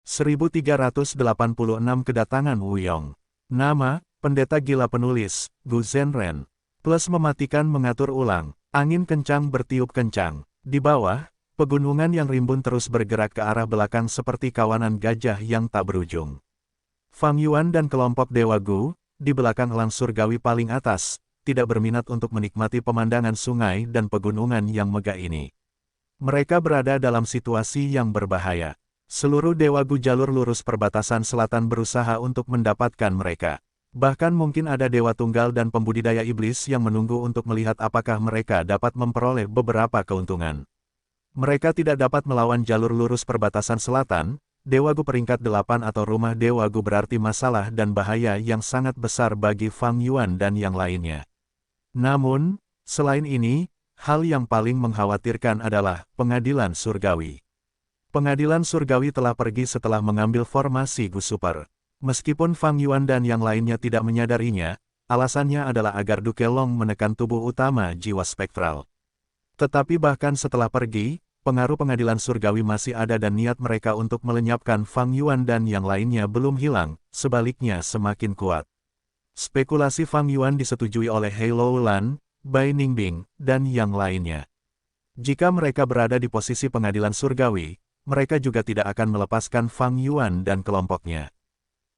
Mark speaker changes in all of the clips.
Speaker 1: 1386 Kedatangan Wuyong. Nama, Pendeta Gila Penulis, Gu Zhenren. Plus mematikan mengatur ulang, angin kencang bertiup kencang. Di bawah, pegunungan yang rimbun terus bergerak ke arah belakang seperti kawanan gajah yang tak berujung. Fang Yuan dan kelompok Dewa Gu, di belakang elang surgawi paling atas, tidak berminat untuk menikmati pemandangan sungai dan pegunungan yang megah ini. Mereka berada dalam situasi yang berbahaya. Seluruh Dewa Gu jalur lurus perbatasan selatan berusaha untuk mendapatkan mereka. Bahkan mungkin ada Dewa Tunggal dan pembudidaya iblis yang menunggu untuk melihat apakah mereka dapat memperoleh beberapa keuntungan. Mereka tidak dapat melawan jalur lurus perbatasan selatan. Dewa Gu peringkat 8 atau rumah Dewa Gu berarti masalah dan bahaya yang sangat besar bagi Fang Yuan dan yang lainnya. Namun, selain ini, hal yang paling mengkhawatirkan adalah pengadilan surgawi. Pengadilan surgawi telah pergi setelah mengambil formasi Gu Super. Meskipun Fang Yuan dan yang lainnya tidak menyadarinya, alasannya adalah agar Duke Long menekan tubuh utama jiwa spektral. Tetapi bahkan setelah pergi, pengaruh pengadilan surgawi masih ada dan niat mereka untuk melenyapkan Fang Yuan dan yang lainnya belum hilang, sebaliknya semakin kuat. Spekulasi Fang Yuan disetujui oleh Hei Loulan, Bai Ningbing, dan yang lainnya. Jika mereka berada di posisi pengadilan surgawi, mereka juga tidak akan melepaskan Fang Yuan dan kelompoknya.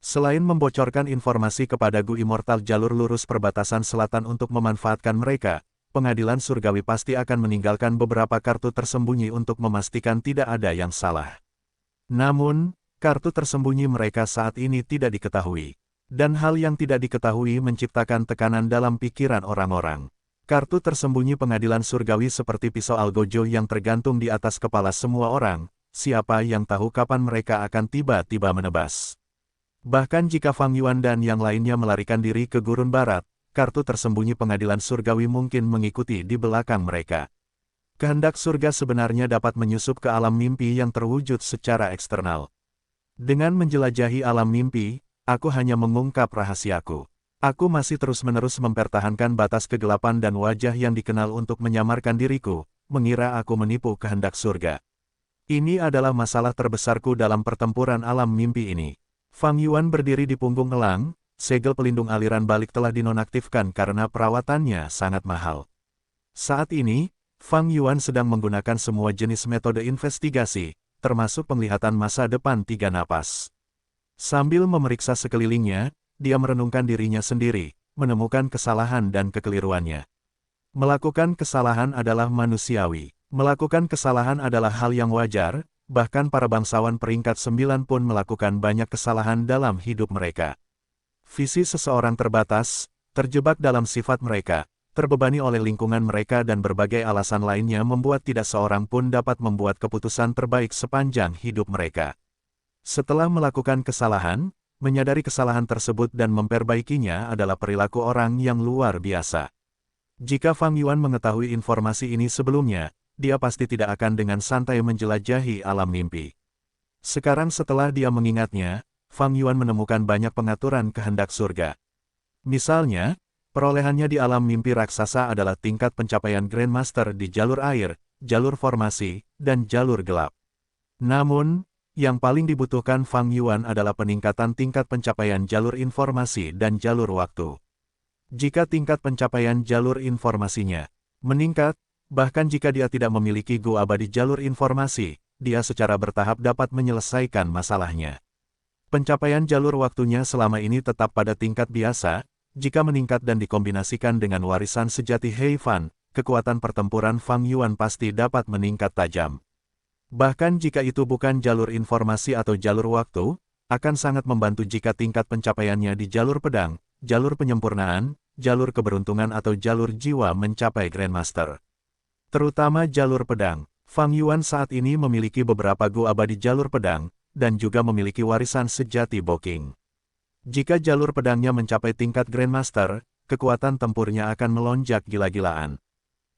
Speaker 1: Selain membocorkan informasi kepada Gu Immortal jalur lurus perbatasan selatan untuk memanfaatkan mereka, pengadilan surgawi pasti akan meninggalkan beberapa kartu tersembunyi untuk memastikan tidak ada yang salah. Namun, kartu tersembunyi mereka saat ini tidak diketahui. Dan hal yang tidak diketahui menciptakan tekanan dalam pikiran orang-orang. Kartu tersembunyi pengadilan surgawi seperti pisau algojo yang tergantung di atas kepala semua orang, siapa yang tahu kapan mereka akan tiba-tiba menebas. Bahkan jika Fang Yuan dan yang lainnya melarikan diri ke gurun barat, kartu tersembunyi pengadilan surgawi mungkin mengikuti di belakang mereka. Kehendak surga sebenarnya dapat menyusup ke alam mimpi yang terwujud secara eksternal. Dengan menjelajahi alam mimpi, aku hanya mengungkap rahasiaku. Aku masih terus-menerus mempertahankan batas kegelapan dan wajah yang dikenal untuk menyamarkan diriku, mengira aku menipu kehendak surga. Ini adalah masalah terbesarku dalam pertempuran alam mimpi ini. Fang Yuan berdiri di punggung elang, segel pelindung aliran balik telah dinonaktifkan karena perawatannya sangat mahal. Saat ini, Fang Yuan sedang menggunakan semua jenis metode investigasi, termasuk penglihatan masa depan 3 napas. Sambil memeriksa sekelilingnya, dia merenungkan dirinya sendiri, menemukan kesalahan dan kekeliruannya. Melakukan kesalahan adalah manusiawi. Melakukan kesalahan adalah hal yang wajar, bahkan para bangsawan peringkat 9 pun melakukan banyak kesalahan dalam hidup mereka. Visi seseorang terbatas, terjebak dalam sifat mereka, terbebani oleh lingkungan mereka dan berbagai alasan lainnya membuat tidak seorang pun dapat membuat keputusan terbaik sepanjang hidup mereka. Setelah melakukan kesalahan, menyadari kesalahan tersebut dan memperbaikinya adalah perilaku orang yang luar biasa. Jika Fang Yuan mengetahui informasi ini sebelumnya, dia pasti tidak akan dengan santai menjelajahi alam mimpi. Sekarang setelah dia mengingatnya, Fang Yuan menemukan banyak pengaturan kehendak surga. Misalnya, perolehannya di alam mimpi raksasa adalah tingkat pencapaian Grandmaster di jalur air, jalur formasi, dan jalur gelap. Namun, yang paling dibutuhkan Fang Yuan adalah peningkatan tingkat pencapaian jalur informasi dan jalur waktu. Jika tingkat pencapaian jalur informasinya meningkat, bahkan jika dia tidak memiliki Gu abadi jalur informasi, dia secara bertahap dapat menyelesaikan masalahnya. Pencapaian jalur waktunya selama ini tetap pada tingkat biasa, jika meningkat dan dikombinasikan dengan warisan sejati Hei Fan, kekuatan pertempuran Fang Yuan pasti dapat meningkat tajam. Bahkan jika itu bukan jalur informasi atau jalur waktu, akan sangat membantu jika tingkat pencapaiannya di jalur pedang, jalur penyempurnaan, jalur keberuntungan atau jalur jiwa mencapai Grandmaster. Terutama jalur pedang, Fang Yuan saat ini memiliki beberapa Gu abadi jalur pedang, dan juga memiliki warisan sejati Boking. Jika jalur pedangnya mencapai tingkat Grandmaster, kekuatan tempurnya akan melonjak gila-gilaan.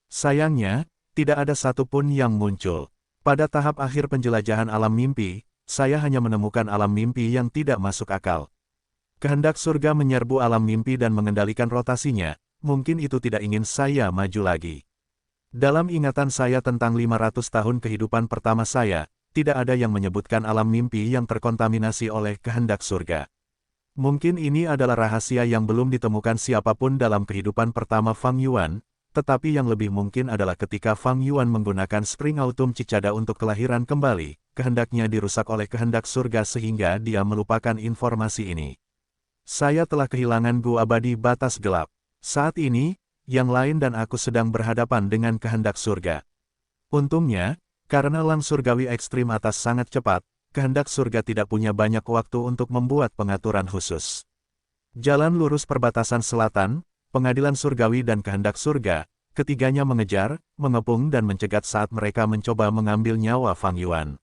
Speaker 1: Sayangnya, tidak ada satupun yang muncul. Pada tahap akhir penjelajahan alam mimpi, saya hanya menemukan alam mimpi yang tidak masuk akal. Kehendak surga menyerbu alam mimpi dan mengendalikan rotasinya, mungkin itu tidak ingin saya maju lagi. Dalam ingatan saya tentang 500 tahun kehidupan pertama saya, tidak ada yang menyebutkan alam mimpi yang terkontaminasi oleh kehendak surga. Mungkin ini adalah rahasia yang belum ditemukan siapapun dalam kehidupan pertama Fang Yuan, tetapi yang lebih mungkin adalah ketika Fang Yuan menggunakan Spring Autumn Cicada untuk kelahiran kembali, kehendaknya dirusak oleh kehendak surga sehingga dia melupakan informasi ini. Saya telah kehilangan gua abadi batas gelap. Saat ini, yang lain dan aku sedang berhadapan dengan kehendak surga. Untungnya, karena elang surgawi ekstrim atas sangat cepat, kehendak surga tidak punya banyak waktu untuk membuat pengaturan khusus. Jalan lurus perbatasan selatan, pengadilan surgawi dan kehendak surga, ketiganya mengejar, mengepung dan mencegat saat mereka mencoba mengambil nyawa Fang Yuan.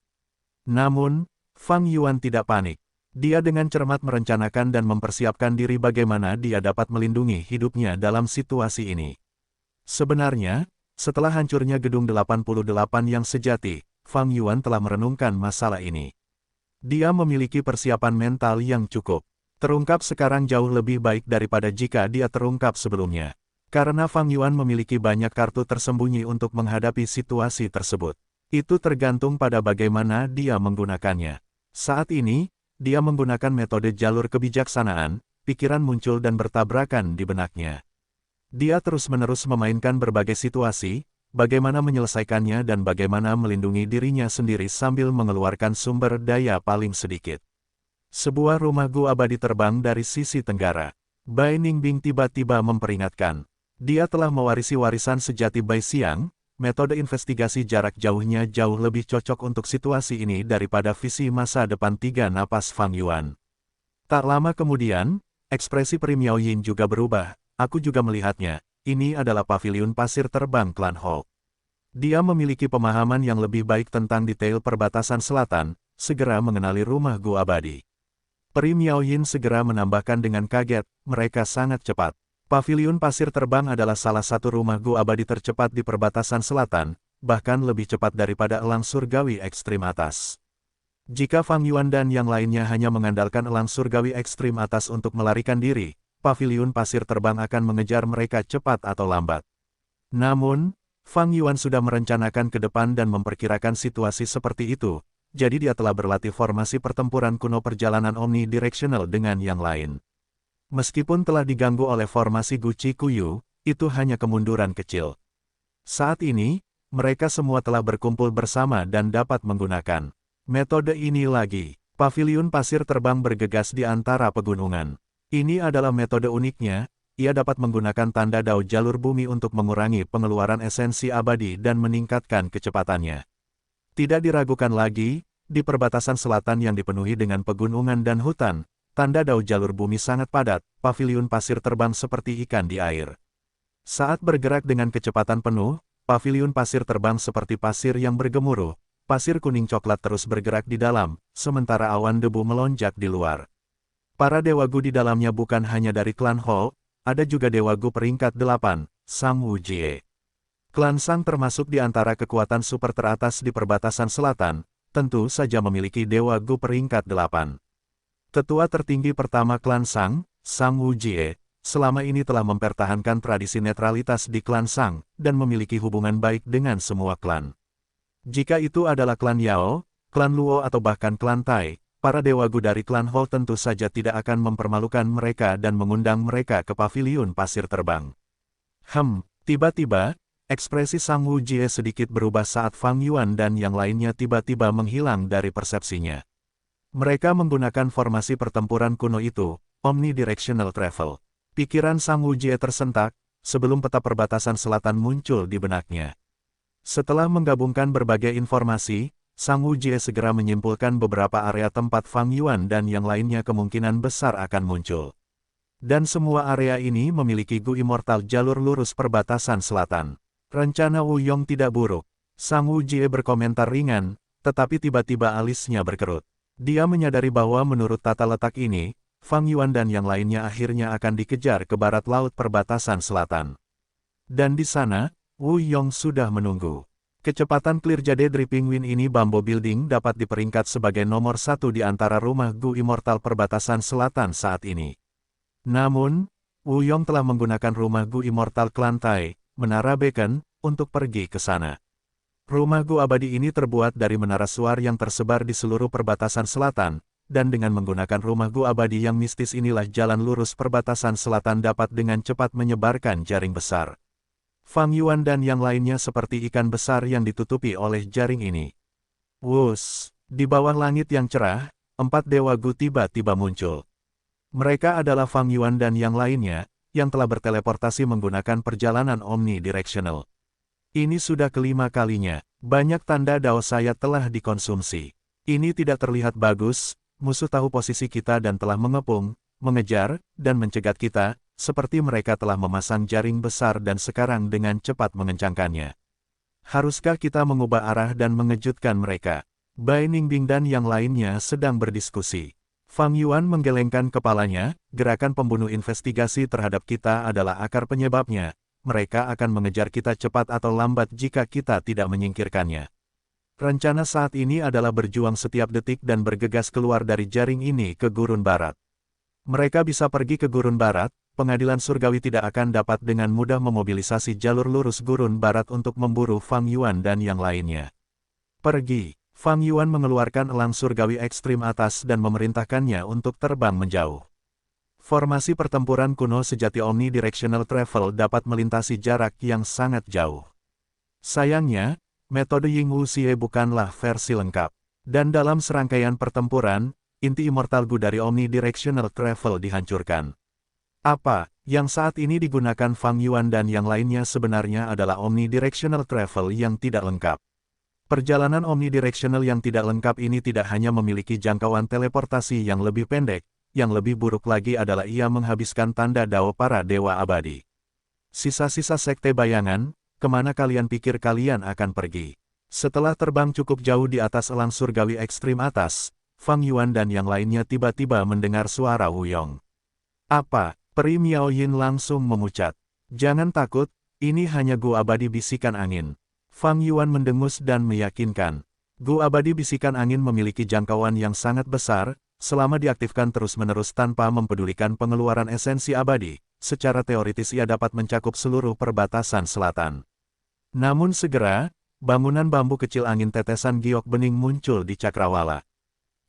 Speaker 1: Namun, Fang Yuan tidak panik. Dia dengan cermat merencanakan dan mempersiapkan diri bagaimana dia dapat melindungi hidupnya dalam situasi ini. Sebenarnya, setelah hancurnya gedung 88 yang sejati, Fang Yuan telah merenungkan masalah ini. Dia memiliki persiapan mental yang cukup. Terungkap sekarang jauh lebih baik daripada jika dia terungkap sebelumnya. Karena Fang Yuan memiliki banyak kartu tersembunyi untuk menghadapi situasi tersebut. Itu tergantung pada bagaimana dia menggunakannya. Saat ini, dia menggunakan metode jalur kebijaksanaan, pikiran muncul dan bertabrakan di benaknya. Dia terus-menerus memainkan berbagai situasi, bagaimana menyelesaikannya dan bagaimana melindungi dirinya sendiri sambil mengeluarkan sumber daya paling sedikit. Sebuah rumah gua abadi terbang dari sisi tenggara. Bai Ningbing tiba-tiba memperingatkan. Dia telah mewarisi warisan sejati Bai Xiang, metode investigasi jarak jauhnya jauh lebih cocok untuk situasi ini daripada visi masa depan 3 napas Fang Yuan. Tak lama kemudian, ekspresi Pri Miaoyin juga berubah. Aku juga melihatnya, ini adalah paviliun pasir terbang klan Hawk. Dia memiliki pemahaman yang lebih baik tentang detail perbatasan selatan, segera mengenali rumah gua abadi. Pri Miaoyin segera menambahkan dengan kaget, mereka sangat cepat. Paviliun pasir terbang adalah salah satu rumah gua abadi tercepat di perbatasan selatan, bahkan lebih cepat daripada elang surgawi ekstrim atas. Jika Fang Yuan dan yang lainnya hanya mengandalkan elang surgawi ekstrim atas untuk melarikan diri, paviliun pasir terbang akan mengejar mereka cepat atau lambat. Namun, Fang Yuan sudah merencanakan ke depan dan memperkirakan situasi seperti itu, jadi dia telah berlatih formasi pertempuran kuno perjalanan omnidirectional dengan yang lain. Meskipun telah diganggu oleh formasi Guci Kuyu, itu hanya kemunduran kecil. Saat ini, mereka semua telah berkumpul bersama dan dapat menggunakan metode ini lagi. Paviliun pasir terbang bergegas di antara pegunungan. Ini adalah metode uniknya, ia dapat menggunakan tanda dao jalur bumi untuk mengurangi pengeluaran esensi abadi dan meningkatkan kecepatannya. Tidak diragukan lagi, di perbatasan selatan yang dipenuhi dengan pegunungan dan hutan, tanda dao jalur bumi sangat padat, paviliun pasir terbang seperti ikan di air. Saat bergerak dengan kecepatan penuh, paviliun pasir terbang seperti pasir yang bergemuruh, pasir kuning coklat terus bergerak di dalam, sementara awan debu melonjak di luar. Para dewa gu di dalamnya bukan hanya dari klan Hall, ada juga dewa gu peringkat 8, Sang Wu Jie. Klan Sang termasuk di antara kekuatan super teratas di perbatasan selatan, tentu saja memiliki dewa gu peringkat 8. Tetua tertinggi pertama klan Sang, Sang Wu Jie, selama ini telah mempertahankan tradisi netralitas di klan Sang, dan memiliki hubungan baik dengan semua klan. Jika itu adalah klan Yao, klan Luo atau bahkan klan Tai, para dewa gu dari klan Hall tentu saja tidak akan mempermalukan mereka dan mengundang mereka ke paviliun pasir terbang. Tiba-tiba, ekspresi Sang Wu Jie sedikit berubah saat Fang Yuan dan yang lainnya tiba-tiba menghilang dari persepsinya. Mereka menggunakan formasi pertempuran kuno itu, omnidirectional travel. Pikiran Sang Wu Jie tersentak, sebelum peta perbatasan selatan muncul di benaknya. Setelah menggabungkan berbagai informasi, Sang Wu Jie segera menyimpulkan beberapa area tempat Fang Yuan dan yang lainnya kemungkinan besar akan muncul. Dan semua area ini memiliki Gu Immortal jalur lurus perbatasan selatan. Rencana Wu Yong tidak buruk. Sang Wu Jie berkomentar ringan, tetapi tiba-tiba alisnya berkerut. Dia menyadari bahwa menurut tata letak ini, Fang Yuan dan yang lainnya akhirnya akan dikejar ke barat laut perbatasan selatan. Dan di sana, Wu Yong sudah menunggu. Kecepatan Clear Jade Dripping Wind ini Bamboo Building dapat diperingkat sebagai nomor 1 di antara rumah Gu Immortal perbatasan selatan saat ini. Namun, Wu Yong telah menggunakan rumah Gu Immortal Klan Tai, Menara Beacon, untuk pergi ke sana. Rumah Gu abadi ini terbuat dari menara suar yang tersebar di seluruh perbatasan selatan, dan dengan menggunakan rumah Gu abadi yang mistis inilah jalan lurus perbatasan selatan dapat dengan cepat menyebarkan jaring besar. Fang Yuan dan yang lainnya seperti ikan besar yang ditutupi oleh jaring ini. Wus, di bawah langit yang cerah, 4 dewa Gu tiba-tiba muncul. Mereka adalah Fang Yuan dan yang lainnya, yang telah berteleportasi menggunakan perjalanan omnidirectional. Ini sudah kelima kalinya, banyak tanda Dao saya telah dikonsumsi. Ini tidak terlihat bagus, musuh tahu posisi kita dan telah mengepung, mengejar, dan mencegat kita, seperti mereka telah memasang jaring besar dan sekarang dengan cepat mengencangkannya. Haruskah kita mengubah arah dan mengejutkan mereka? Bai Ningbing dan yang lainnya sedang berdiskusi. Fang Yuan menggelengkan kepalanya, gerakan pembunuh investigasi terhadap kita adalah akar penyebabnya. Mereka akan mengejar kita cepat atau lambat jika kita tidak menyingkirkannya. Rencana saat ini adalah berjuang setiap detik dan bergegas keluar dari jaring ini ke Gurun Barat. Mereka bisa pergi ke Gurun Barat, pengadilan surgawi tidak akan dapat dengan mudah memobilisasi jalur lurus Gurun Barat untuk memburu Fang Yuan dan yang lainnya. Pergi. Fang Yuan mengeluarkan elang surgawi ekstrim atas dan memerintahkannya untuk terbang menjauh. Formasi pertempuran kuno sejati omnidirectional travel dapat melintasi jarak yang sangat jauh. Sayangnya, metode Ying Wuxie bukanlah versi lengkap. Dan dalam serangkaian pertempuran, inti immortal Gu dari omnidirectional travel dihancurkan. Apa yang saat ini digunakan Fang Yuan dan yang lainnya sebenarnya adalah omnidirectional travel yang tidak lengkap. Perjalanan omnidirectional yang tidak lengkap ini tidak hanya memiliki jangkauan teleportasi yang lebih pendek, yang lebih buruk lagi adalah ia menghabiskan tanda Dao para dewa abadi. Sisa-sisa sekte bayangan, kemana kalian pikir kalian akan pergi? Setelah terbang cukup jauh di atas elang surgawi ekstrim atas, Fang Yuan dan yang lainnya tiba-tiba mendengar suara Wuyong. Apa? Peri Miao Yin langsung memucat. Jangan takut, ini hanya Gu abadi bisikan angin. Fang Yuan mendengus dan meyakinkan. Gu abadi bisikan angin memiliki jangkauan yang sangat besar, selama diaktifkan terus-menerus tanpa mempedulikan pengeluaran esensi abadi, secara teoritis ia dapat mencakup seluruh perbatasan selatan. Namun segera, bangunan bambu kecil angin tetesan giok bening muncul di cakrawala.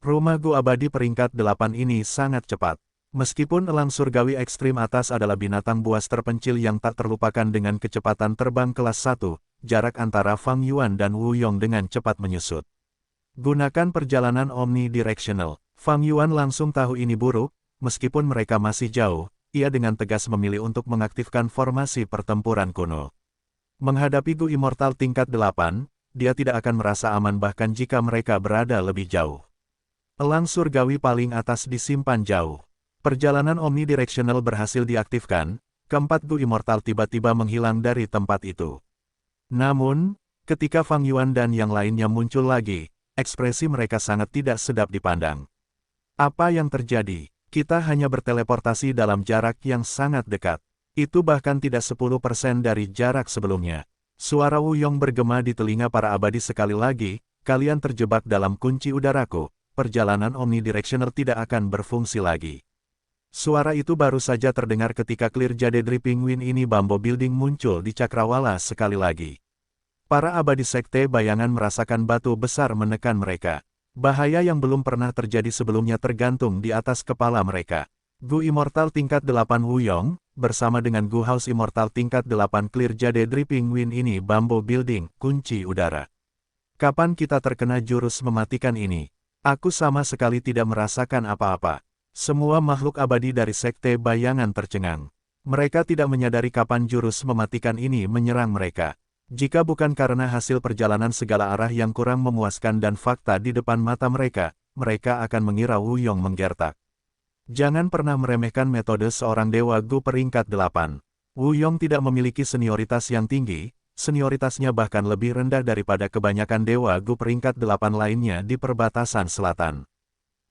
Speaker 1: Rumah Gu abadi peringkat 8 ini sangat cepat. Meskipun elang surgawi ekstrim atas adalah binatang buas terpencil yang tak terlupakan dengan kecepatan terbang kelas 1, jarak antara Fang Yuan dan Wuyong dengan cepat menyusut. Gunakan perjalanan omnidirectional. Fang Yuan langsung tahu ini buruk, meskipun mereka masih jauh, ia dengan tegas memilih untuk mengaktifkan formasi pertempuran kuno. Menghadapi Gu Immortal tingkat 8, dia tidak akan merasa aman bahkan jika mereka berada lebih jauh. Elang surgawi paling atas disimpan jauh. Perjalanan omnidirectional berhasil diaktifkan, keempat Gu Immortal tiba-tiba menghilang dari tempat itu. Namun, ketika Fang Yuan dan yang lainnya muncul lagi, ekspresi mereka sangat tidak sedap dipandang. Apa yang terjadi? Kita hanya berteleportasi dalam jarak yang sangat dekat. Itu bahkan tidak 10% dari jarak sebelumnya. Suara Wuyong bergema di telinga para abadi sekali lagi, kalian terjebak dalam kunci udaraku, perjalanan omnidirectional tidak akan berfungsi lagi. Suara itu baru saja terdengar ketika Clear Jade Dripping Wind ini Bambo Building muncul di cakrawala sekali lagi. Para abadi sekte bayangan merasakan batu besar menekan mereka. Bahaya yang belum pernah terjadi sebelumnya tergantung di atas kepala mereka. Gu Immortal tingkat 8 Wuyong, bersama dengan Gu House Immortal tingkat 8 Clear Jade Dripping Wind ini Bambo Building, kunci udara. Kapan kita terkena jurus mematikan ini? Aku sama sekali tidak merasakan apa-apa. Semua makhluk abadi dari sekte bayangan tercengang. Mereka tidak menyadari kapan jurus mematikan ini menyerang mereka. Jika bukan karena hasil perjalanan segala arah yang kurang memuaskan dan fakta di depan mata mereka, mereka akan mengira Wuyong menggertak. Jangan pernah meremehkan metode seorang dewa Gu peringkat 8. Wuyong tidak memiliki senioritas yang tinggi, senioritasnya bahkan lebih rendah daripada kebanyakan dewa Gu peringkat 8 lainnya di perbatasan selatan.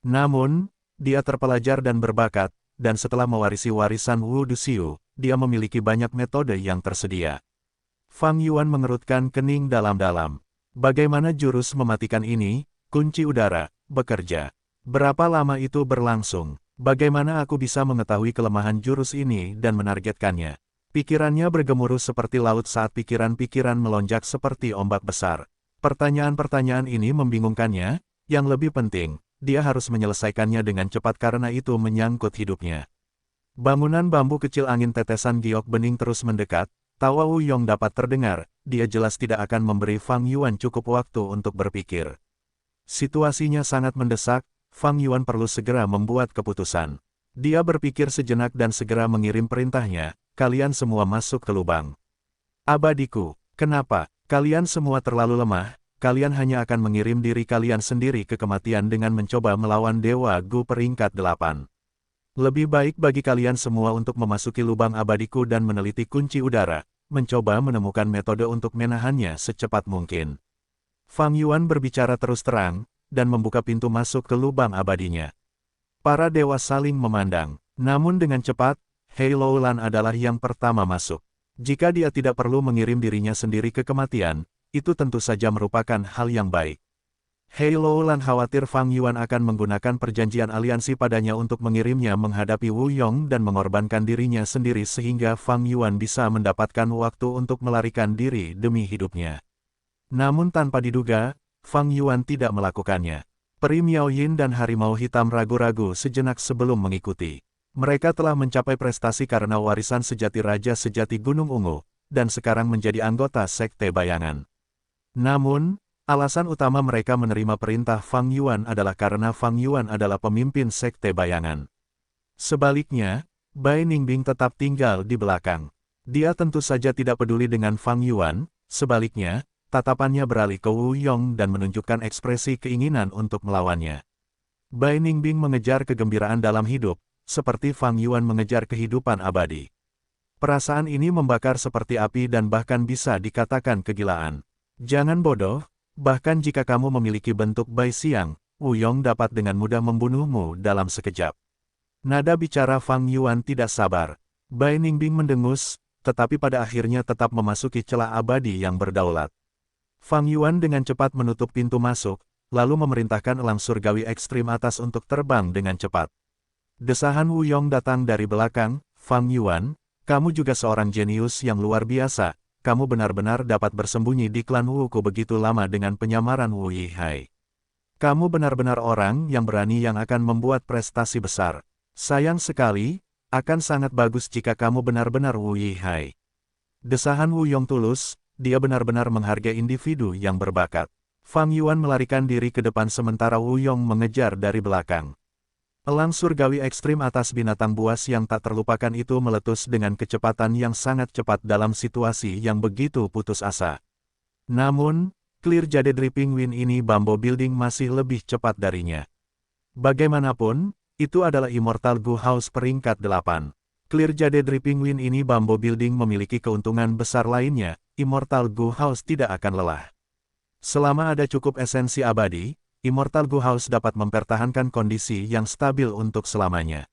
Speaker 1: Namun, dia terpelajar dan berbakat, dan setelah mewarisi warisan Wu Duxiu, dia memiliki banyak metode yang tersedia. Fang Yuan mengerutkan kening dalam-dalam. Bagaimana jurus mematikan ini? Kunci udara, bekerja. Berapa lama itu berlangsung? Bagaimana aku bisa mengetahui kelemahan jurus ini dan menargetkannya? Pikirannya bergemuruh seperti laut saat pikiran-pikiran melonjak seperti ombak besar. Pertanyaan-pertanyaan ini membingungkannya, yang lebih penting, dia harus menyelesaikannya dengan cepat karena itu menyangkut hidupnya. Bangunan bambu kecil angin tetesan giok bening terus mendekat, tawa Wu Yong dapat terdengar, dia jelas tidak akan memberi Fang Yuan cukup waktu untuk berpikir. Situasinya sangat mendesak, Fang Yuan perlu segera membuat keputusan. Dia berpikir sejenak dan segera mengirim perintahnya, kalian semua masuk ke lubang. Abadiku, kenapa? Kalian semua terlalu lemah, kalian hanya akan mengirim diri kalian sendiri ke kematian dengan mencoba melawan Dewa Gu peringkat 8. Lebih baik bagi kalian semua untuk memasuki lubang abadiku dan meneliti kunci udara, mencoba menemukan metode untuk menahannya secepat mungkin. Fang Yuan berbicara terus terang, dan membuka pintu masuk ke lubang abadinya. Para dewa saling memandang, namun dengan cepat, Hei Loulan adalah yang pertama masuk. Jika dia tidak perlu mengirim dirinya sendiri ke kematian, itu tentu saja merupakan hal yang baik. Hei Loulan khawatir Fang Yuan akan menggunakan perjanjian aliansi padanya untuk mengirimnya menghadapi Wu Yong dan mengorbankan dirinya sendiri sehingga Fang Yuan bisa mendapatkan waktu untuk melarikan diri demi hidupnya. Namun tanpa diduga, Fang Yuan tidak melakukannya. Peri Miao Yin dan Harimau Hitam ragu-ragu sejenak sebelum mengikuti. Mereka telah mencapai prestasi karena warisan sejati Raja Sejati Gunung Ungu, dan sekarang menjadi anggota Sekte Bayangan. Namun, alasan utama mereka menerima perintah Fang Yuan adalah karena Fang Yuan adalah pemimpin Sekte Bayangan. Sebaliknya, Bai Ningbing tetap tinggal di belakang. Dia tentu saja tidak peduli dengan Fang Yuan, sebaliknya, tatapannya beralih ke Wu Yong dan menunjukkan ekspresi keinginan untuk melawannya. Bai Ningbing mengejar kegembiraan dalam hidup, seperti Fang Yuan mengejar kehidupan abadi. Perasaan ini membakar seperti api dan bahkan bisa dikatakan kegilaan. Jangan bodoh, bahkan jika kamu memiliki bentuk Bai Xiang, Wu Yong dapat dengan mudah membunuhmu dalam sekejap. Nada bicara Fang Yuan tidak sabar. Bai Ningbing mendengus, tetapi pada akhirnya tetap memasuki celah abadi yang berdaulat. Fang Yuan dengan cepat menutup pintu masuk, lalu memerintahkan elang surgawi ekstrim atas untuk terbang dengan cepat. Desahan Wu Yong datang dari belakang, Fang Yuan, kamu juga seorang jenius yang luar biasa, kamu benar-benar dapat bersembunyi di klan Wuku begitu lama dengan penyamaran Wu Yihai. Kamu benar-benar orang yang berani yang akan membuat prestasi besar. Sayang sekali, akan sangat bagus jika kamu benar-benar Wu Yihai. Desahan Wu Yong tulus, dia benar-benar menghargai individu yang berbakat. Fang Yuan melarikan diri ke depan sementara Wu Yong mengejar dari belakang. Elang surgawi ekstrim atas binatang buas yang tak terlupakan itu meletus dengan kecepatan yang sangat cepat dalam situasi yang begitu putus asa. Namun, Clear Jade Dripping Wind ini Bambo Building masih lebih cepat darinya. Bagaimanapun, itu adalah Immortal Gu House peringkat 8. Clear Jade Dripping Wind ini Bambo Building memiliki keuntungan besar lainnya, Immortal Gu House tidak akan lelah. Selama ada cukup esensi abadi, Immortal Gu House dapat mempertahankan kondisi yang stabil untuk selamanya.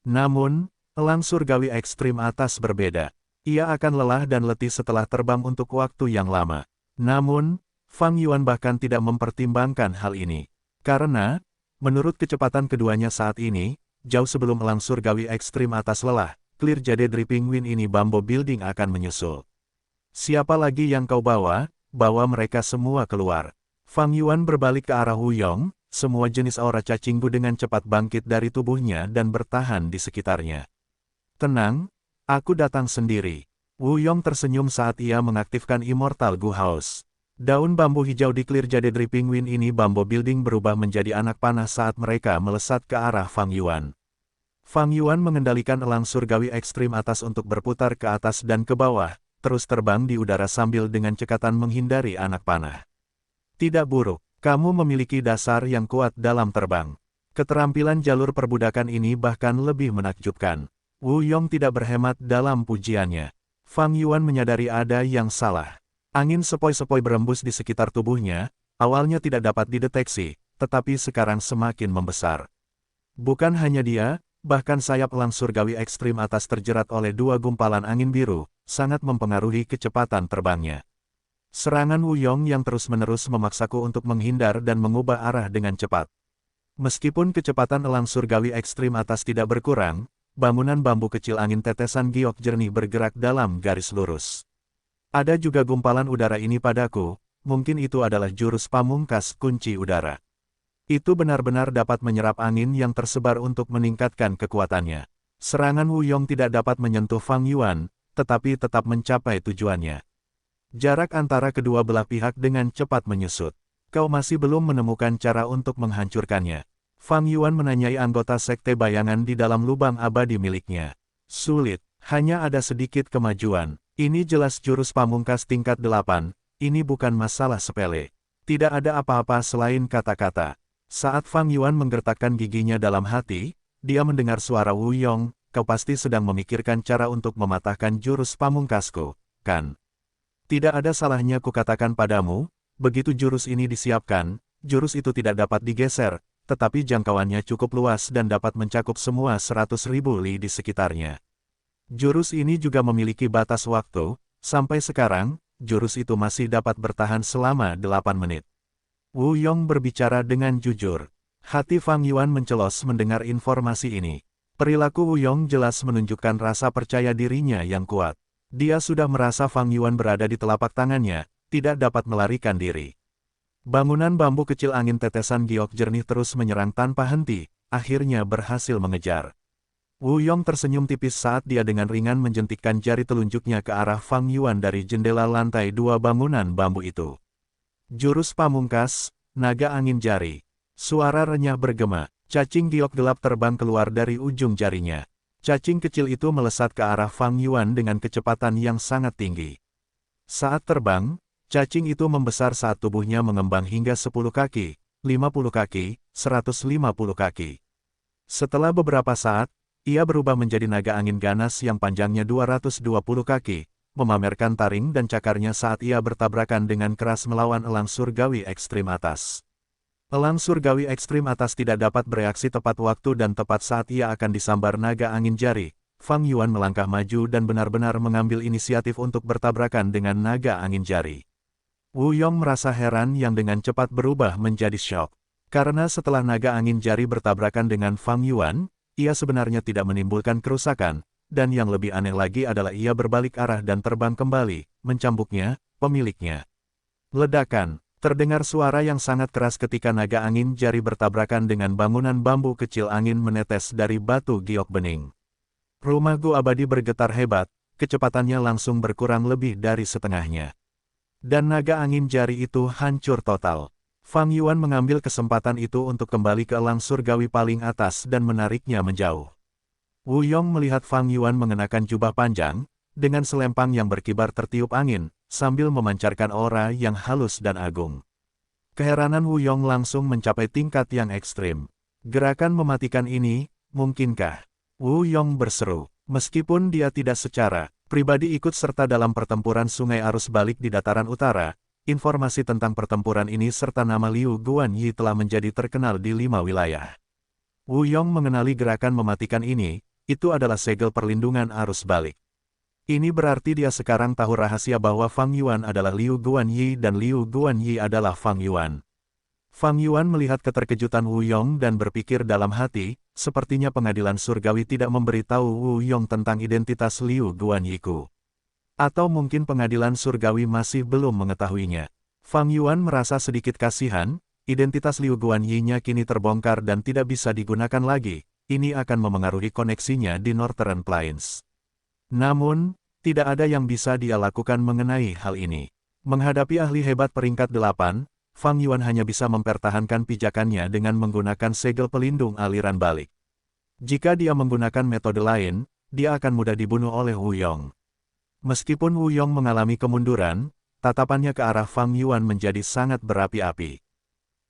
Speaker 1: Namun, elang surgawi ekstrim atas berbeda. Ia akan lelah dan letih setelah terbang untuk waktu yang lama. Namun, Fang Yuan bahkan tidak mempertimbangkan hal ini. Karena, menurut kecepatan keduanya saat ini, jauh sebelum elang surgawi ekstrim atas lelah, Clear Jade Dripping Wind ini Bambo Building akan menyusul. Siapa lagi yang kau bawa? Bawa mereka semua keluar. Fang Yuan berbalik ke arah Wu Yong, semua jenis aura cacinggu dengan cepat bangkit dari tubuhnya dan bertahan di sekitarnya. Tenang, aku datang sendiri. Wu Yong tersenyum saat ia mengaktifkan Immortal Gu House. Daun bambu hijau di Clear Jade Dripping Wind ini Bambo Building berubah menjadi anak panah saat mereka melesat ke arah Fang Yuan. Fang Yuan mengendalikan elang surgawi ekstrim atas untuk berputar ke atas dan ke bawah, terus terbang di udara sambil dengan cekatan menghindari anak panah. Tidak buruk, kamu memiliki dasar yang kuat dalam terbang. Keterampilan jalur perbudakan ini bahkan lebih menakjubkan. Wu Yong tidak berhemat dalam pujiannya. Fang Yuan menyadari ada yang salah. Angin sepoi-sepoi berembus di sekitar tubuhnya, awalnya tidak dapat dideteksi, tetapi sekarang semakin membesar. Bukan hanya dia, bahkan sayap elang surgawi ekstrim atas terjerat oleh dua gumpalan angin biru, sangat mempengaruhi kecepatan terbangnya. Serangan Wu Yong yang terus-menerus memaksaku untuk menghindar dan mengubah arah dengan cepat. Meskipun kecepatan elang surgawi ekstrim atas tidak berkurang, bangunan bambu kecil angin tetesan giok jernih bergerak dalam garis lurus. Ada juga gumpalan udara ini padaku, mungkin itu adalah jurus pamungkas kunci udara. Itu benar-benar dapat menyerap angin yang tersebar untuk meningkatkan kekuatannya. Serangan Wu Yong tidak dapat menyentuh Fang Yuan, tetapi tetap mencapai tujuannya. Jarak antara kedua belah pihak dengan cepat menyusut. Kau masih belum menemukan cara untuk menghancurkannya. Fang Yuan menanyai anggota sekte bayangan di dalam lubang abadi miliknya. Sulit, hanya ada sedikit kemajuan. Ini jelas jurus pamungkas tingkat 8, ini bukan masalah sepele. Tidak ada apa-apa selain kata-kata. Saat Fang Yuan menggertakkan giginya dalam hati, dia mendengar suara Wu Yong, kau pasti sedang memikirkan cara untuk mematahkan jurus pamungkasku, kan? Tidak ada salahnya kukatakan padamu, begitu jurus ini disiapkan, jurus itu tidak dapat digeser, tetapi jangkauannya cukup luas dan dapat mencakup semua 100.000 li di sekitarnya. Jurus ini juga memiliki batas waktu, sampai sekarang, jurus itu masih dapat bertahan selama 8 menit. Wu Yong berbicara dengan jujur. Hati Fang Yuan mencelos mendengar informasi ini. Perilaku Wu Yong jelas menunjukkan rasa percaya dirinya yang kuat. Dia sudah merasa Fang Yuan berada di telapak tangannya, tidak dapat melarikan diri. Bangunan bambu kecil angin tetesan giok jernih terus menyerang tanpa henti, akhirnya berhasil mengejar. Wu Yong tersenyum tipis saat dia dengan ringan menjentikkan jari telunjuknya ke arah Fang Yuan dari jendela lantai 2 bangunan bambu itu. Jurus pamungkas, naga angin jari. Suara renyah bergema, cacing giok gelap terbang keluar dari ujung jarinya. Cacing kecil itu melesat ke arah Fang Yuan dengan kecepatan yang sangat tinggi. Saat terbang, cacing itu membesar saat tubuhnya mengembang hingga 10 kaki, 50 kaki, 150 kaki. Setelah beberapa saat, ia berubah menjadi naga angin ganas yang panjangnya 220 kaki, memamerkan taring dan cakarnya saat ia bertabrakan dengan keras melawan elang surgawi ekstrim atas. Elang surgawi ekstrim atas tidak dapat bereaksi tepat waktu dan tepat saat ia akan disambar naga angin jari, Fang Yuan melangkah maju dan benar-benar mengambil inisiatif untuk bertabrakan dengan naga angin jari. Wu Yong merasa heran yang dengan cepat berubah menjadi syok. Karena setelah naga angin jari bertabrakan dengan Fang Yuan, ia sebenarnya tidak menimbulkan kerusakan, dan yang lebih aneh lagi adalah ia berbalik arah dan terbang kembali, mencambuknya, pemiliknya. Ledakan. Terdengar suara yang sangat keras ketika naga angin jari bertabrakan dengan bangunan bambu kecil angin menetes dari batu giok bening. Rumah Gu abadi bergetar hebat, kecepatannya langsung berkurang lebih dari setengahnya. Dan naga angin jari itu hancur total. Fang Yuan mengambil kesempatan itu untuk kembali ke elang surgawi paling atas dan menariknya menjauh. Wu Yong melihat Fang Yuan mengenakan jubah panjang, dengan selempang yang berkibar tertiup angin, sambil memancarkan aura yang halus dan agung. Keheranan Wu Yong langsung mencapai tingkat yang ekstrim. Gerakan mematikan ini, mungkinkah? Wu Yong berseru, meskipun dia tidak secara pribadi ikut serta dalam pertempuran sungai arus balik di dataran utara, informasi tentang pertempuran ini serta nama Liu Guanyi telah menjadi terkenal di 5 wilayah. Wu Yong mengenali gerakan mematikan ini, itu adalah segel perlindungan arus balik. Ini berarti dia sekarang tahu rahasia bahwa Fang Yuan adalah Liu Guanyi dan Liu Guanyi adalah Fang Yuan. Fang Yuan melihat keterkejutan Wu Yong dan berpikir dalam hati, sepertinya pengadilan surgawi tidak memberitahu Wu Yong tentang identitas Liu Guanyiku. Atau mungkin pengadilan surgawi masih belum mengetahuinya. Fang Yuan merasa sedikit kasihan, identitas Liu Guanyi-nya kini terbongkar dan tidak bisa digunakan lagi, ini akan memengaruhi koneksinya di Northern Plains. Namun, tidak ada yang bisa dia lakukan mengenai hal ini. Menghadapi ahli hebat peringkat 8, Fang Yuan hanya bisa mempertahankan pijakannya dengan menggunakan segel pelindung aliran balik. Jika dia menggunakan metode lain, dia akan mudah dibunuh oleh Wu Yong. Meskipun Wu Yong mengalami kemunduran, tatapannya ke arah Fang Yuan menjadi sangat berapi-api.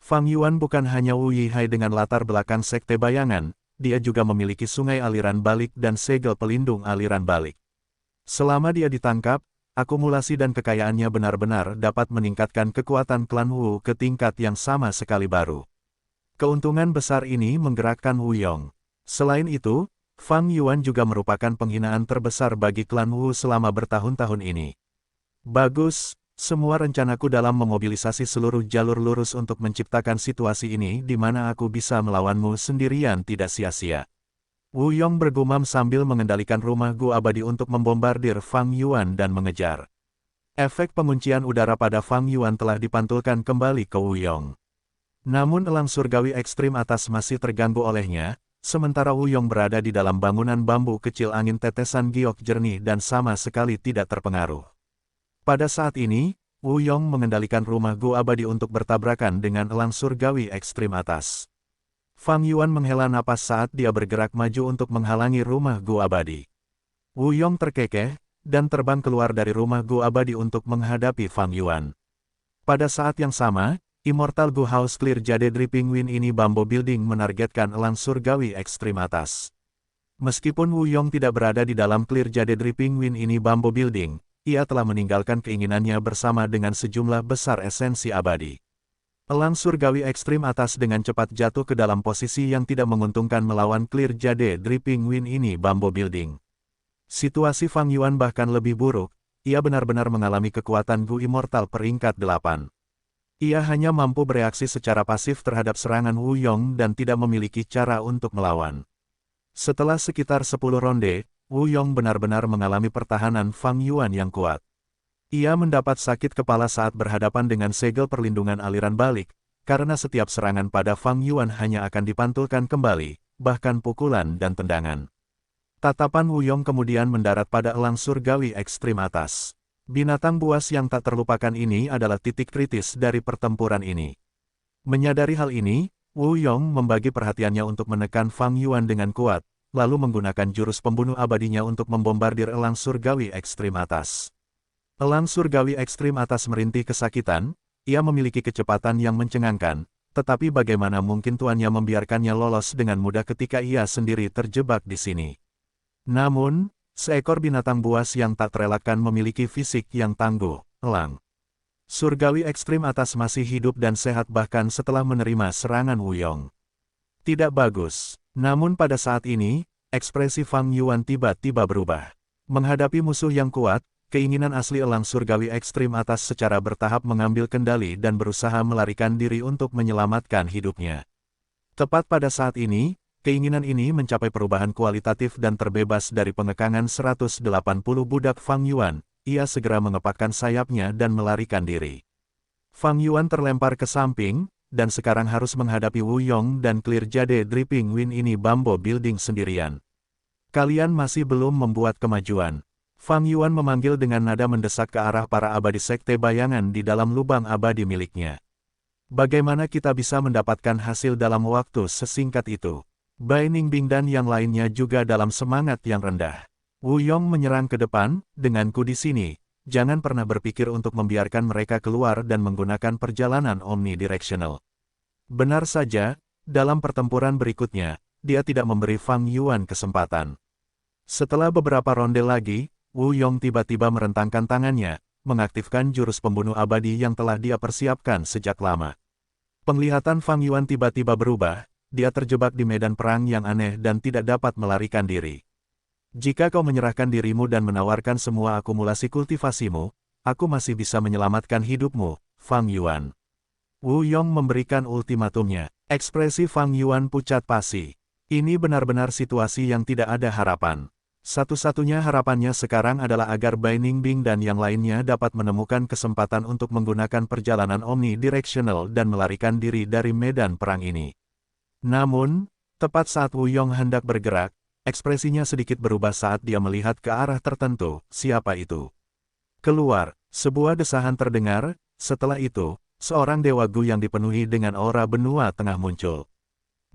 Speaker 1: Fang Yuan bukan hanya Wu Yihai dengan latar belakang sekte bayangan, dia juga memiliki sungai aliran balik dan segel pelindung aliran balik. Selama dia ditangkap, akumulasi dan kekayaannya benar-benar dapat meningkatkan kekuatan klan Wu ke tingkat yang sama sekali baru. Keuntungan besar ini menggerakkan Wu Yong. Selain itu, Fang Yuan juga merupakan penghinaan terbesar bagi klan Wu selama bertahun-tahun ini. Bagus, semua rencanaku dalam memobilisasi seluruh jalur lurus untuk menciptakan situasi ini di mana aku bisa melawanmu sendirian tidak sia-sia. Wu Yong bergumam sambil mengendalikan rumah Gu abadi untuk membombardir Fang Yuan dan mengejar. Efek penguncian udara pada Fang Yuan telah dipantulkan kembali ke Wu Yong. Namun elang surgawi ekstrim atas masih terganggu olehnya, sementara Wu Yong berada di dalam bangunan bambu kecil angin tetesan giok jernih dan sama sekali tidak terpengaruh. Pada saat ini, Wu Yong mengendalikan rumah Gu abadi untuk bertabrakan dengan elang surgawi ekstrim atas. Fang Yuan menghela napas saat dia bergerak maju untuk menghalangi rumah Gu abadi. Wu Yong terkekeh, dan terbang keluar dari rumah Gu abadi untuk menghadapi Fang Yuan. Pada saat yang sama, Immortal Gu House Clear Jade Dripping Wind ini Bambo Building menargetkan elang surgawi ekstrim atas. Meskipun Wu Yong tidak berada di dalam Clear Jade Dripping Wind ini Bambo Building, ia telah meninggalkan keinginannya bersama dengan sejumlah besar esensi abadi. Elang surgawi ekstrim atas dengan cepat jatuh ke dalam posisi yang tidak menguntungkan melawan Clear Jade Dripping Wind ini Bambo Building. Situasi Fang Yuan bahkan lebih buruk, ia benar-benar mengalami kekuatan Gu Immortal peringkat 8. Ia hanya mampu bereaksi secara pasif terhadap serangan Wu Yong dan tidak memiliki cara untuk melawan. Setelah sekitar 10 ronde, Wu Yong benar-benar mengalami pertahanan Fang Yuan yang kuat. Ia mendapat sakit kepala saat berhadapan dengan segel perlindungan aliran balik, karena setiap serangan pada Fang Yuan hanya akan dipantulkan kembali, bahkan pukulan dan tendangan. Tatapan Wu Yong kemudian mendarat pada elang surgawi ekstrim atas. Binatang buas yang tak terlupakan ini adalah titik kritis dari pertempuran ini. Menyadari hal ini, Wu Yong membagi perhatiannya untuk menekan Fang Yuan dengan kuat, lalu menggunakan jurus pembunuh abadinya untuk membombardir elang surgawi ekstrim atas. Elang surgawi ekstrim atas merintih kesakitan, ia memiliki kecepatan yang mencengangkan, tetapi bagaimana mungkin tuannya membiarkannya lolos dengan mudah ketika ia sendiri terjebak di sini. Namun, seekor binatang buas yang tak terelakkan memiliki fisik yang tangguh, elang surgawi ekstrim atas masih hidup dan sehat bahkan setelah menerima serangan Wu Yong. Tidak bagus, namun pada saat ini, ekspresi Fang Yuan tiba-tiba berubah. Menghadapi musuh yang kuat, keinginan asli elang surgawi ekstrim atas secara bertahap mengambil kendali dan berusaha melarikan diri untuk menyelamatkan hidupnya. Tepat pada saat ini, keinginan ini mencapai perubahan kualitatif dan terbebas dari pengekangan 180 budak Fang Yuan, ia segera mengepakkan sayapnya dan melarikan diri. Fang Yuan terlempar ke samping, dan sekarang harus menghadapi Wu Yong dan Clear Jade Dripping Wind ini Bambo Building sendirian. Kalian masih belum membuat kemajuan. Fang Yuan memanggil dengan nada mendesak ke arah para abadi sekte bayangan di dalam lubang abadi miliknya. Bagaimana kita bisa mendapatkan hasil dalam waktu sesingkat itu? Bai Ningbing dan yang lainnya juga dalam semangat yang rendah. Wu Yong menyerang ke depan, denganku di sini, jangan pernah berpikir untuk membiarkan mereka keluar dan menggunakan perjalanan omnidirectional. Benar saja, dalam pertempuran berikutnya, dia tidak memberi Fang Yuan kesempatan. Setelah beberapa ronde lagi, Wu Yong tiba-tiba merentangkan tangannya, mengaktifkan jurus pembunuh abadi yang telah dia persiapkan sejak lama. Penglihatan Fang Yuan tiba-tiba berubah. Dia terjebak di medan perang yang aneh dan tidak dapat melarikan diri. Jika kau menyerahkan dirimu dan menawarkan semua akumulasi kultivasimu, aku masih bisa menyelamatkan hidupmu, Fang Yuan. Wu Yong memberikan ultimatumnya. Ekspresi Fang Yuan pucat pasi. Ini benar-benar situasi yang tidak ada harapan. Satu-satunya harapannya sekarang adalah agar Bai Ningbing dan yang lainnya dapat menemukan kesempatan untuk menggunakan perjalanan omnidirectional dan melarikan diri dari medan perang ini. Namun, tepat saat Wu Yong hendak bergerak, ekspresinya sedikit berubah saat dia melihat ke arah tertentu. Siapa itu? Keluar, sebuah desahan terdengar. Setelah itu, seorang dewa Gu yang dipenuhi dengan aura benua tengah muncul.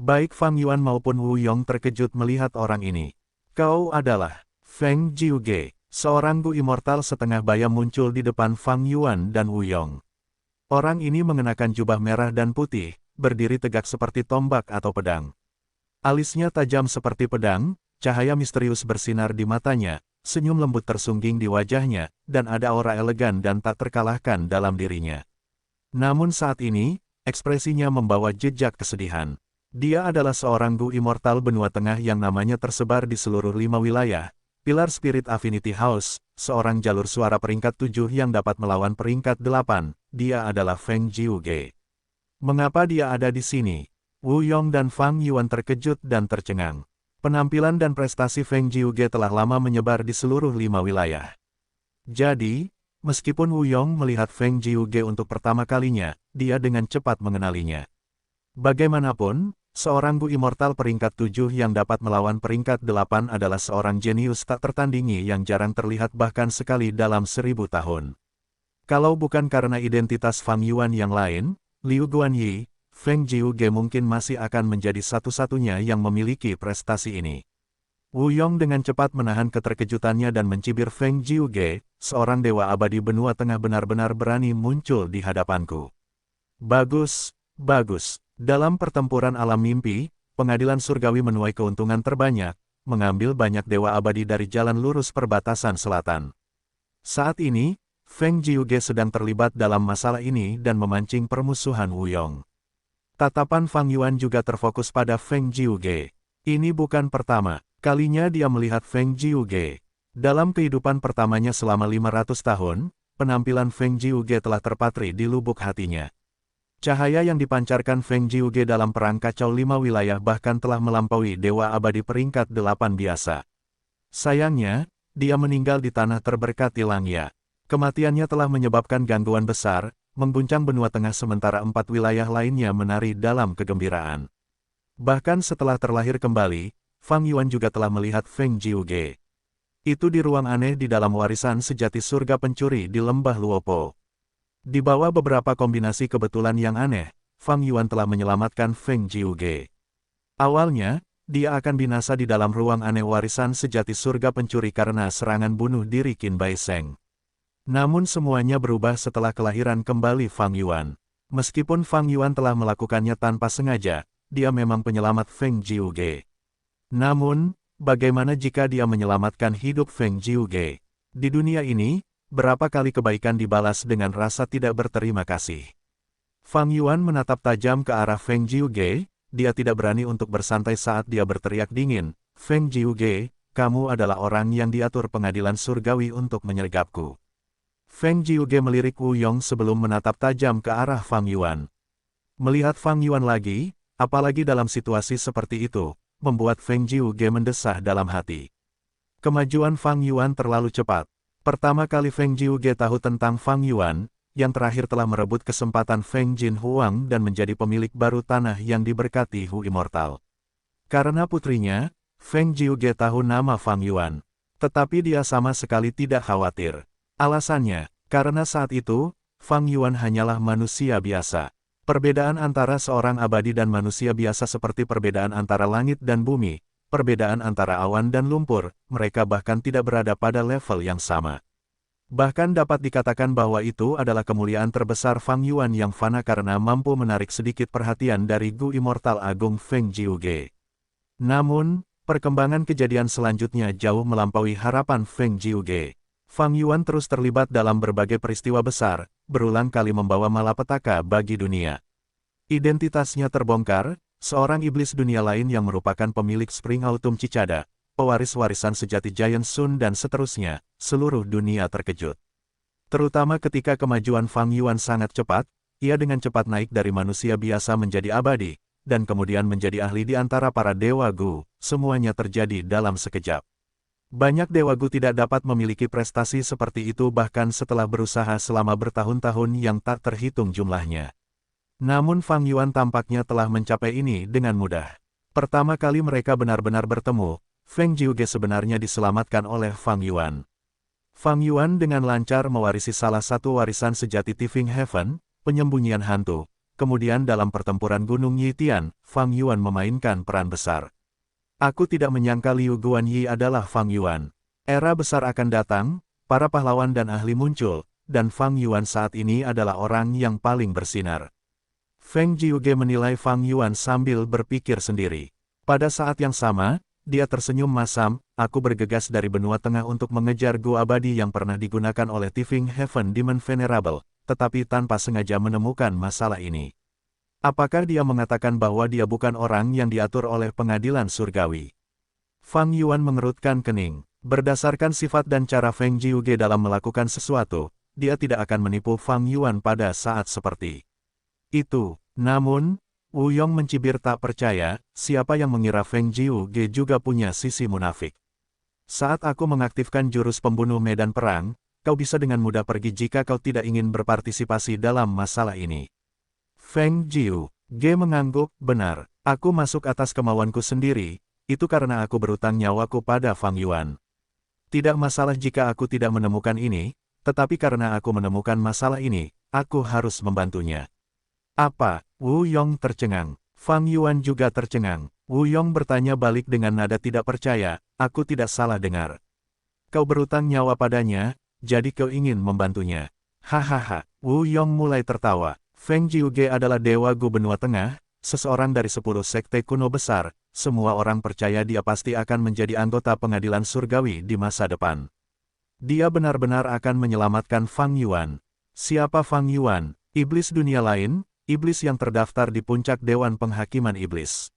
Speaker 1: Baik Fang Yuan maupun Wu Yong terkejut melihat orang ini. Kau adalah Feng Jiuge, seorang Gu immortal setengah bayam muncul di depan Fang Yuan dan Wu Yong. Orang ini mengenakan jubah merah dan putih, berdiri tegak seperti tombak atau pedang. Alisnya tajam seperti pedang, cahaya misterius bersinar di matanya, senyum lembut tersungging di wajahnya, dan ada aura elegan dan tak terkalahkan dalam dirinya. Namun saat ini, ekspresinya membawa jejak kesedihan. Dia adalah seorang Gu immortal benua tengah yang namanya tersebar di seluruh 5 wilayah, Pilar Spirit Affinity House, seorang jalur suara peringkat 7 yang dapat melawan peringkat 8, dia adalah Feng Jiuge. Mengapa dia ada di sini? Wu Yong dan Fang Yuan terkejut dan tercengang. Penampilan dan prestasi Feng Jiuge telah lama menyebar di seluruh 5 wilayah. Jadi, Meskipun Wu Yong melihat Feng Jiuge untuk pertama kalinya, dia dengan cepat mengenalinya. Bagaimanapun, seorang Gu Immortal peringkat 7 yang dapat melawan peringkat 8 adalah seorang jenius tak tertandingi yang jarang terlihat bahkan sekali dalam 1000 tahun. Kalau bukan karena identitas Fang Yuan yang lain, Liu Guanyi, Feng Jiuge mungkin masih akan menjadi satu-satunya yang memiliki prestasi ini. Wu Yong dengan cepat menahan keterkejutannya dan mencibir Feng Jiuge, seorang dewa abadi benua tengah benar-benar berani muncul di hadapanku. Bagus, bagus. Dalam pertempuran alam mimpi, pengadilan surgawi menuai keuntungan terbanyak, mengambil banyak dewa abadi dari jalan lurus perbatasan selatan. Saat ini, Feng Jiuge sedang terlibat dalam masalah ini dan memancing permusuhan Wu Yong. Tatapan Fang Yuan juga terfokus pada Feng Jiuge. Ini bukan pertama kalinya dia melihat Feng Jiuge. Dalam kehidupan pertamanya selama 500 tahun, penampilan Feng Jiuge telah terpatri di lubuk hatinya. Cahaya yang dipancarkan Feng Jiuge dalam perang kacau 5 wilayah bahkan telah melampaui dewa abadi peringkat 8 biasa. Sayangnya, dia meninggal di tanah terberkati Langya. Kematiannya telah menyebabkan gangguan besar, mengguncang benua tengah sementara 4 wilayah lainnya menari dalam kegembiraan. Bahkan setelah terlahir kembali, Fang Yuan juga telah melihat Feng Jiuge. Itu di ruang aneh di dalam warisan sejati surga pencuri di lembah Luopo. Di bawah beberapa kombinasi kebetulan yang aneh, Fang Yuan telah menyelamatkan Feng Jiuge. Awalnya, dia akan binasa di dalam ruang aneh warisan sejati surga pencuri karena serangan bunuh diri Qin Bai Sheng. Namun semuanya berubah setelah kelahiran kembali Fang Yuan. Meskipun Fang Yuan telah melakukannya tanpa sengaja, dia memang penyelamat Feng Jiuge. Namun, bagaimana jika dia menyelamatkan hidup Feng Jiuge? Di dunia ini, berapa kali kebaikan dibalas dengan rasa tidak berterima kasih? Fang Yuan menatap tajam ke arah Feng Jiuge, dia tidak berani untuk bersantai saat dia berteriak dingin, Feng Jiuge, kamu adalah orang yang diatur pengadilan surgawi untuk menyergapku. Feng Jiuge melirik Wu Yong sebelum menatap tajam ke arah Fang Yuan. Melihat Fang Yuan lagi, apalagi dalam situasi seperti itu, membuat Feng Jiuge mendesah dalam hati. Kemajuan Fang Yuan terlalu cepat. Pertama kali Feng Jiuge tahu tentang Fang Yuan, yang terakhir telah merebut kesempatan Feng Jin Huang dan menjadi pemilik baru tanah yang diberkati Hu Immortal. Karena putrinya, Feng Jiuge tahu nama Fang Yuan. Tetapi dia sama sekali tidak khawatir. Alasannya, karena saat itu, Fang Yuan hanyalah manusia biasa. Perbedaan antara seorang abadi dan manusia biasa seperti perbedaan antara langit dan bumi, perbedaan antara awan dan lumpur, mereka bahkan tidak berada pada level yang sama. Bahkan dapat dikatakan bahwa itu adalah kemuliaan terbesar Fang Yuan yang fana karena mampu menarik sedikit perhatian dari Gu Immortal Agung Feng Jiuge. Namun, perkembangan kejadian selanjutnya jauh melampaui harapan Feng Jiuge. Fang Yuan terus terlibat dalam berbagai peristiwa besar, berulang kali membawa malapetaka bagi dunia. Identitasnya terbongkar, seorang iblis dunia lain yang merupakan pemilik Spring Autumn Cicada, pewaris warisan sejati Giant Sun dan seterusnya, seluruh dunia terkejut. Terutama ketika kemajuan Fang Yuan sangat cepat, ia dengan cepat naik dari manusia biasa menjadi abadi, dan kemudian menjadi ahli di antara para dewa Gu, semuanya terjadi dalam sekejap. Banyak dewa Gu tidak dapat memiliki prestasi seperti itu bahkan setelah berusaha selama bertahun-tahun yang tak terhitung jumlahnya. Namun Fang Yuan tampaknya telah mencapai ini dengan mudah. Pertama kali mereka benar-benar bertemu, Feng Jiuge sebenarnya diselamatkan oleh Fang Yuan. Fang Yuan dengan lancar mewarisi salah satu warisan sejati Tifeng Heaven, penyembunyian hantu. Kemudian dalam pertempuran Gunung Yitian, Fang Yuan memainkan peran besar. Aku tidak menyangka Liu Guanyi adalah Fang Yuan. Era besar akan datang, para pahlawan dan ahli muncul, dan Fang Yuan saat ini adalah orang yang paling bersinar. Feng Jiuge menilai Fang Yuan sambil berpikir sendiri. Pada saat yang sama, dia tersenyum masam, aku bergegas dari benua tengah untuk mengejar Gu abadi yang pernah digunakan oleh Tifeng Heaven Demon Venerable, tetapi tanpa sengaja menemukan masalah ini. Apakah dia mengatakan bahwa dia bukan orang yang diatur oleh pengadilan surgawi? Fang Yuan mengerutkan kening. Berdasarkan sifat dan cara Feng Jiuge dalam melakukan sesuatu, dia tidak akan menipu Fang Yuan pada saat seperti itu. Namun, Wu Yong mencibir tak percaya, siapa yang mengira Feng Jiuge juga punya sisi munafik. Saat aku mengaktifkan jurus pembunuh medan perang, kau bisa dengan mudah pergi jika kau tidak ingin berpartisipasi dalam masalah ini. Feng Jiu Ge mengangguk, benar, aku masuk atas kemauanku sendiri, itu karena aku berutang nyawaku pada Fang Yuan. Tidak masalah jika aku tidak menemukan ini, tetapi karena aku menemukan masalah ini, aku harus membantunya. Apa? Wu Yong tercengang. Fang Yuan juga tercengang. Wu Yong bertanya balik dengan nada tidak percaya, aku tidak salah dengar. Kau berutang nyawa padanya, jadi kau ingin membantunya. Hahaha, Wu Yong mulai tertawa. Feng Jiuge adalah dewa Gu benua tengah, seseorang dari 10 sekte kuno besar, semua orang percaya dia pasti akan menjadi anggota pengadilan surgawi di masa depan. Dia benar-benar akan menyelamatkan Fang Yuan. Siapa Fang Yuan? Iblis dunia lain, iblis yang terdaftar di puncak Dewan Penghakiman Iblis.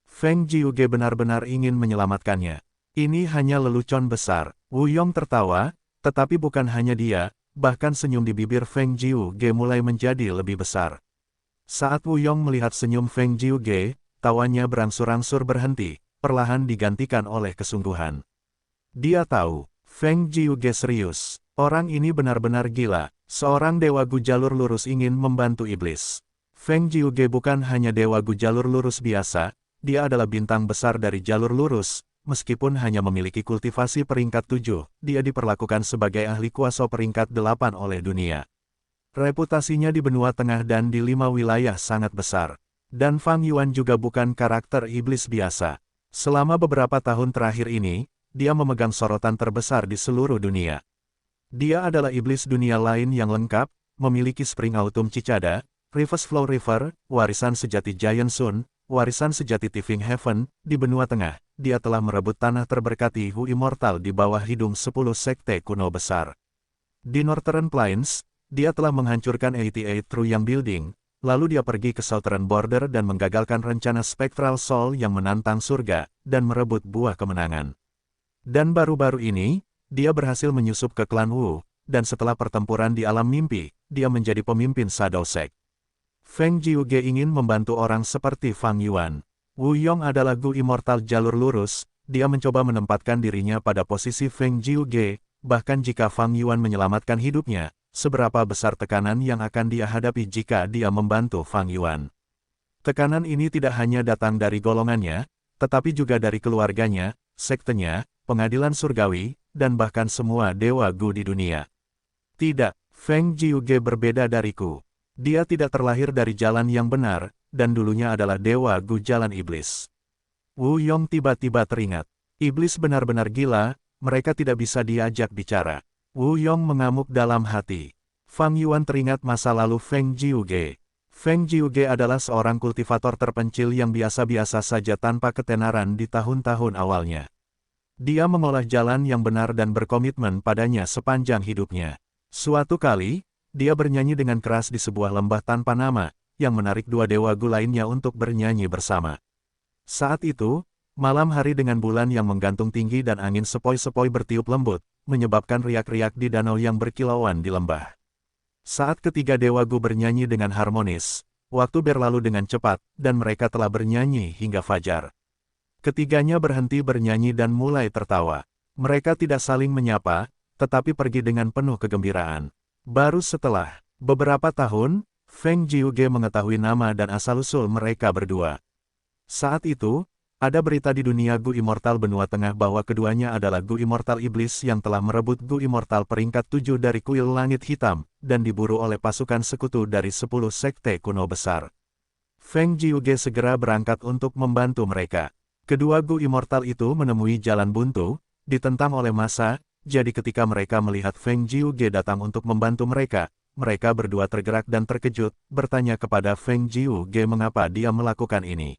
Speaker 1: Feng Jiuge benar-benar ingin menyelamatkannya. Ini hanya lelucon besar. Wu Yong tertawa, tetapi bukan hanya dia, bahkan senyum di bibir Feng Jiuge mulai menjadi lebih besar. Saat Wu Yong melihat senyum Feng Jiuge, tawanya berangsur-angsur berhenti, perlahan digantikan oleh kesungguhan. Dia tahu, Feng Jiuge serius. Orang ini benar-benar gila. Seorang dewa Gu jalur lurus ingin membantu iblis. Feng Jiuge bukan hanya dewa Gu jalur lurus biasa, dia adalah bintang besar dari jalur lurus. Meskipun hanya memiliki kultivasi peringkat 7, dia diperlakukan sebagai ahli kuasa peringkat 8 oleh dunia. Reputasinya di benua tengah dan di 5 wilayah sangat besar. Dan Fang Yuan juga bukan karakter iblis biasa. Selama beberapa tahun terakhir ini, dia memegang sorotan terbesar di seluruh dunia. Dia adalah iblis dunia lain yang lengkap, memiliki Spring Autumn Cicada, Reverse Flow River, warisan sejati Giant Sun, warisan sejati Tifing Heaven, di benua tengah. Dia telah merebut tanah terberkati Hu Immortal di bawah hidung 10 sekte kuno besar. Di Northern Plains, dia telah menghancurkan 88 True Yang Building, lalu dia pergi ke Southern Border dan menggagalkan rencana Spectral Soul yang menantang surga, dan merebut buah kemenangan. Dan baru-baru ini, dia berhasil menyusup ke klan Wu, dan setelah pertempuran di alam mimpi, dia menjadi pemimpin Shadow Sect. Feng Jiuge ingin membantu orang seperti Fang Yuan. Wu Yong adalah Gu Immortal jalur lurus, dia mencoba menempatkan dirinya pada posisi Feng Jiuge, bahkan jika Fang Yuan menyelamatkan hidupnya, seberapa besar tekanan yang akan dia hadapi jika dia membantu Fang Yuan. Tekanan ini tidak hanya datang dari golongannya, tetapi juga dari keluarganya, sektenya, pengadilan surgawi, dan bahkan semua dewa Gu di dunia. Tidak, Feng Jiuge berbeda dariku. Dia tidak terlahir dari jalan yang benar, dan dulunya adalah dewa Gu jalan iblis. Wu Yong tiba-tiba teringat. Iblis benar-benar gila, mereka tidak bisa diajak bicara. Wu Yong mengamuk dalam hati. Fang Yuan teringat masa lalu Feng Jiuge. Feng Jiuge adalah seorang kultivator terpencil yang biasa-biasa saja tanpa ketenaran di tahun-tahun awalnya. Dia mengolah jalan yang benar dan berkomitmen padanya sepanjang hidupnya. Suatu kali, dia bernyanyi dengan keras di sebuah lembah tanpa nama, yang menarik dua dewa Gu lainnya untuk bernyanyi bersama. Saat itu, malam hari dengan bulan yang menggantung tinggi dan angin sepoi-sepoi bertiup lembut, menyebabkan riak-riak di danau yang berkilauan di lembah. Saat ketiga dewa Gu bernyanyi dengan harmonis, waktu berlalu dengan cepat, dan mereka telah bernyanyi hingga fajar. Ketiganya berhenti bernyanyi dan mulai tertawa. Mereka tidak saling menyapa, tetapi pergi dengan penuh kegembiraan. Baru setelah beberapa tahun, Feng Jiuge mengetahui nama dan asal-usul mereka berdua. Saat itu, ada berita di dunia Gu Immortal benua tengah bahwa keduanya adalah Gu Immortal Iblis yang telah merebut Gu Immortal peringkat 7 dari kuil langit hitam, dan diburu oleh pasukan sekutu dari 10 sekte kuno besar. Feng Jiuge segera berangkat untuk membantu mereka. Kedua Gu Immortal itu menemui jalan buntu, ditentang oleh massa. Jadi ketika mereka melihat Feng Jiuge datang untuk membantu mereka, mereka berdua tergerak dan terkejut, bertanya kepada Feng Jiuge mengapa dia melakukan ini.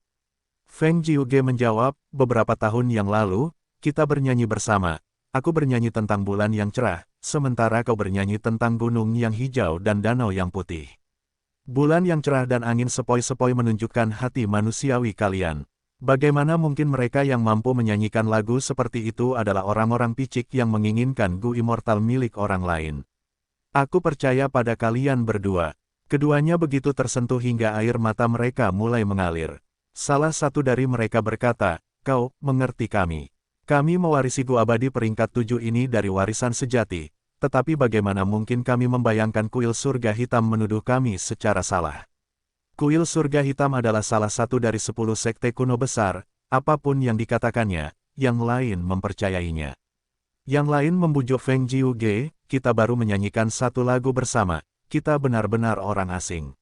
Speaker 1: Feng Jiuge menjawab, beberapa tahun yang lalu, kita bernyanyi bersama. Aku bernyanyi tentang bulan yang cerah, sementara kau bernyanyi tentang gunung yang hijau dan danau yang putih. Bulan yang cerah dan angin sepoi-sepoi menunjukkan hati manusiawi kalian. Bagaimana mungkin mereka yang mampu menyanyikan lagu seperti itu adalah orang-orang picik yang menginginkan Gu Immortal milik orang lain. Aku percaya pada kalian berdua. Keduanya begitu tersentuh hingga air mata mereka mulai mengalir. Salah satu dari mereka berkata, kau mengerti kami. Kami mewarisi Gu abadi peringkat 7 ini dari warisan sejati. tetapi bagaimana mungkin kami membayangkan kuil surga hitam menuduh kami secara salah? Kuil surga hitam adalah salah satu dari 10 sekte kuno besar, apapun yang dikatakannya, yang lain mempercayainya. Yang lain membujuk Feng Jiuge, kita baru menyanyikan satu lagu bersama, kita benar-benar orang asing.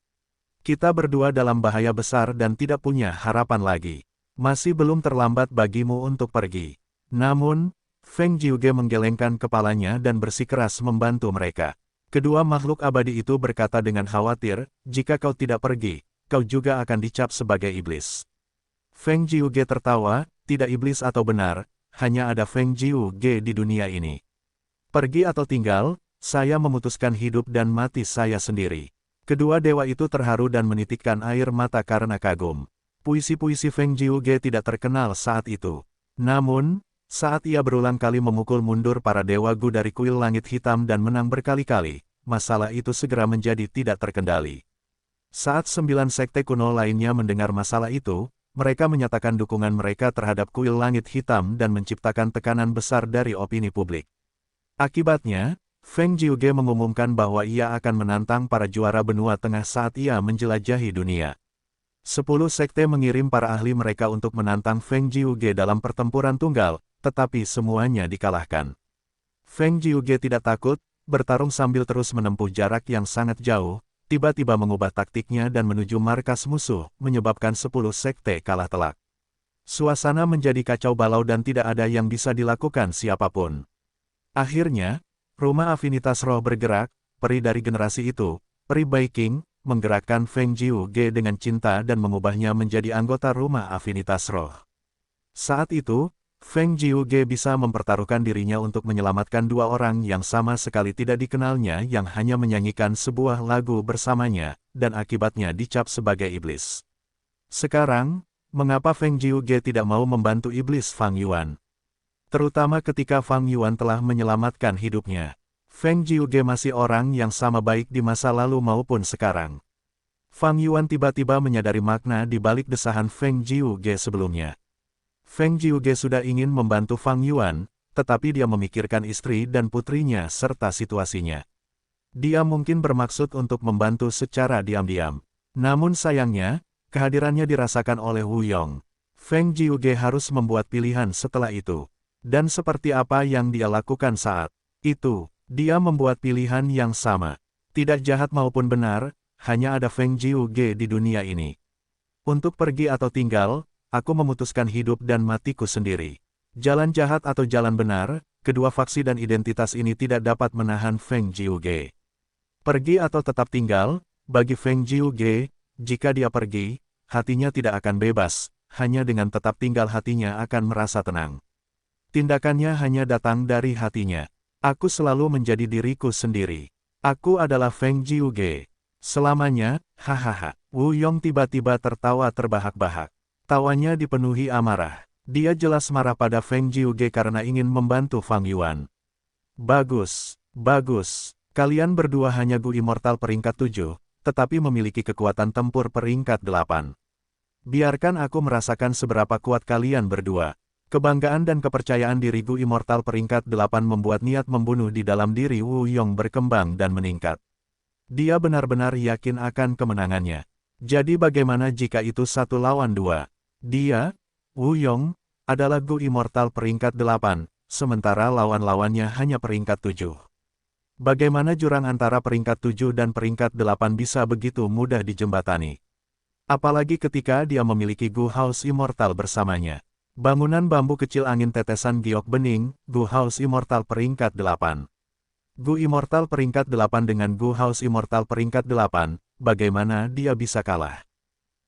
Speaker 1: Kita berdua dalam bahaya besar dan tidak punya harapan lagi. Masih belum terlambat bagimu untuk pergi. Namun, Feng Jiuge menggelengkan kepalanya dan bersikeras membantu mereka. Kedua makhluk abadi itu berkata dengan khawatir, jika kau tidak pergi, kau juga akan dicap sebagai iblis. Feng Jiuge tertawa, tidak iblis atau benar, hanya ada Feng Jiuge di dunia ini. Pergi atau tinggal, saya memutuskan hidup dan mati saya sendiri. Kedua dewa itu terharu dan menitikkan air mata karena kagum. Puisi-puisi Feng Jiuge tidak terkenal saat itu. Namun, saat ia berulang kali memukul mundur para dewa Gu dari kuil langit hitam dan menang berkali-kali, masalah itu segera menjadi tidak terkendali. Saat 9 sekte kuno lainnya mendengar masalah itu, mereka menyatakan dukungan mereka terhadap kuil langit hitam dan menciptakan tekanan besar dari opini publik. Akibatnya, Feng Jiuge mengumumkan bahwa ia akan menantang para juara benua tengah saat ia menjelajahi dunia. 10 sekte mengirim para ahli mereka untuk menantang Feng Jiuge dalam pertempuran tunggal, tetapi semuanya dikalahkan. Feng Jiuge tidak takut, bertarung sambil terus menempuh jarak yang sangat jauh, tiba-tiba mengubah taktiknya dan menuju markas musuh, menyebabkan 10 sekte kalah telak. Suasana menjadi kacau balau dan tidak ada yang bisa dilakukan siapapun. Akhirnya, rumah afinitas roh bergerak, peri dari generasi itu, peri Baiking, menggerakkan Feng Jiuge dengan cinta dan mengubahnya menjadi anggota rumah afinitas roh. Saat itu, Feng Jiuge bisa mempertaruhkan dirinya untuk menyelamatkan dua orang yang sama sekali tidak dikenalnya yang hanya menyanyikan sebuah lagu bersamanya, dan akibatnya dicap sebagai iblis. Sekarang, mengapa Feng Jiuge tidak mau membantu iblis Fang Yuan? Terutama ketika Fang Yuan telah menyelamatkan hidupnya. Feng Jiuge masih orang yang sama baik di masa lalu maupun sekarang. Fang Yuan tiba-tiba menyadari makna di balik desahan Feng Jiuge sebelumnya. Feng Jiuge sudah ingin membantu Fang Yuan, tetapi dia memikirkan istri dan putrinya serta situasinya. Dia mungkin bermaksud untuk membantu secara diam-diam. Namun sayangnya, kehadirannya dirasakan oleh Wu Yong. Feng Jiuge harus membuat pilihan setelah itu. Dan seperti apa yang dia lakukan saat itu, dia membuat pilihan yang sama. Tidak jahat maupun benar, hanya ada Feng Jiuge di dunia ini. Untuk pergi atau tinggal, aku memutuskan hidup dan matiku sendiri. Jalan jahat atau jalan benar, kedua faksi dan identitas ini tidak dapat menahan Feng Jiuge. Pergi atau tetap tinggal, bagi Feng Jiuge, jika dia pergi, hatinya tidak akan bebas, hanya dengan tetap tinggal hatinya akan merasa tenang. Tindakannya hanya datang dari hatinya. Aku selalu menjadi diriku sendiri. Aku adalah Feng Jiuge. Selamanya, hahaha. Wu Yong tiba-tiba tertawa terbahak-bahak. Tawanya dipenuhi amarah. Dia jelas marah pada Feng Jiuge karena ingin membantu Fang Yuan. Bagus, bagus. Kalian berdua hanya Gu Immortal peringkat 7, tetapi memiliki kekuatan tempur peringkat 8. Biarkan aku merasakan seberapa kuat kalian berdua. Kebanggaan dan kepercayaan diri Gu Immortal peringkat 8 membuat niat membunuh di dalam diri Wu Yong berkembang dan meningkat. Dia benar-benar yakin akan kemenangannya. Jadi bagaimana jika itu 1 lawan 2? Dia, Wu Yong, adalah Gu Immortal peringkat 8, sementara lawan-lawannya hanya peringkat 7. Bagaimana jurang antara peringkat 7 dan peringkat 8 bisa begitu mudah dijembatani? Apalagi ketika dia memiliki Gu House Immortal bersamanya. Bangunan bambu kecil angin tetesan giok bening, Gu House Immortal peringkat 8. Gu Immortal peringkat 8 dengan Gu House Immortal peringkat 8, bagaimana dia bisa kalah?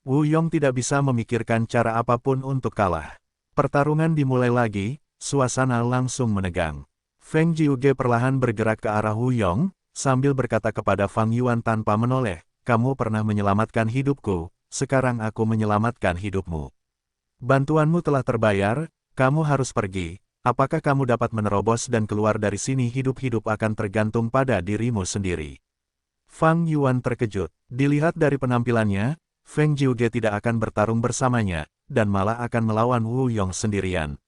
Speaker 1: Wu Yong tidak bisa memikirkan cara apapun untuk kalah. Pertarungan dimulai lagi, suasana langsung menegang. Feng Jiuge perlahan bergerak ke arah Wu Yong, sambil berkata kepada Fang Yuan tanpa menoleh, kamu pernah menyelamatkan hidupku, sekarang aku menyelamatkan hidupmu. Bantuanmu telah terbayar, kamu harus pergi. Apakah kamu dapat menerobos dan keluar dari sini hidup-hidup akan tergantung pada dirimu sendiri. Fang Yuan terkejut. Dilihat dari penampilannya, Feng Jiuge tidak akan bertarung bersamanya, dan malah akan melawan Wu Yong sendirian.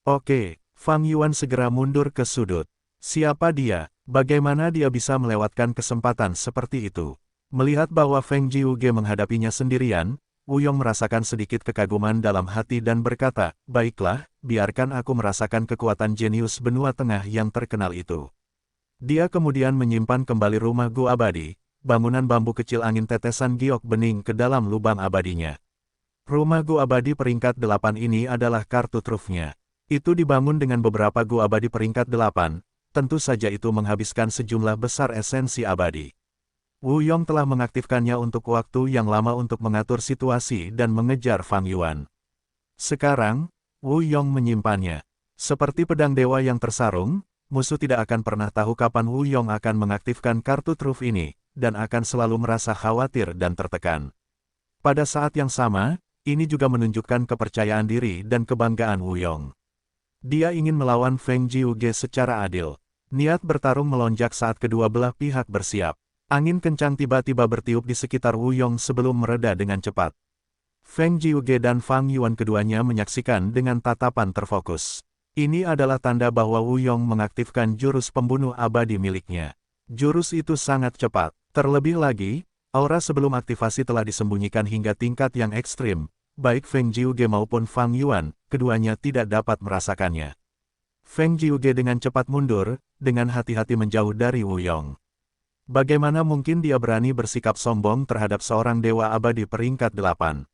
Speaker 1: Oke, Fang Yuan segera mundur ke sudut. Siapa dia? Bagaimana dia bisa melewatkan kesempatan seperti itu? Melihat bahwa Feng Jiuge menghadapinya sendirian, Wu Yong merasakan sedikit kekaguman dalam hati dan berkata, "Baiklah, biarkan aku merasakan kekuatan jenius benua tengah yang terkenal itu." Dia kemudian menyimpan kembali rumah Gu abadi, bangunan bambu kecil angin tetesan giok bening ke dalam lubang abadinya. Rumah Gu abadi peringkat 8 ini adalah kartu trufnya. Itu dibangun dengan beberapa Gu abadi peringkat 8, tentu saja itu menghabiskan sejumlah besar esensi abadi. Wu Yong telah mengaktifkannya untuk waktu yang lama untuk mengatur situasi dan mengejar Fang Yuan. Sekarang, Wu Yong menyimpannya. Seperti pedang dewa yang tersarung, musuh tidak akan pernah tahu kapan Wu Yong akan mengaktifkan kartu truf ini, dan akan selalu merasa khawatir dan tertekan. Pada saat yang sama, ini juga menunjukkan kepercayaan diri dan kebanggaan Wu Yong. Dia ingin melawan Feng Jiuge secara adil. Niat bertarung melonjak saat kedua belah pihak bersiap. Angin kencang tiba-tiba bertiup di sekitar Wu Yong sebelum mereda dengan cepat. Feng Jiuge dan Fang Yuan keduanya menyaksikan dengan tatapan terfokus. Ini adalah tanda bahwa Wu Yong mengaktifkan jurus pembunuh abadi miliknya. Jurus itu sangat cepat. Terlebih lagi, aura sebelum aktivasi telah disembunyikan hingga tingkat yang ekstrim. Baik Feng Jiuge maupun Fang Yuan, keduanya tidak dapat merasakannya. Feng Jiuge dengan cepat mundur, dengan hati-hati menjauh dari Wu Yong. Bagaimana mungkin dia berani bersikap sombong terhadap seorang dewa abadi peringkat 8?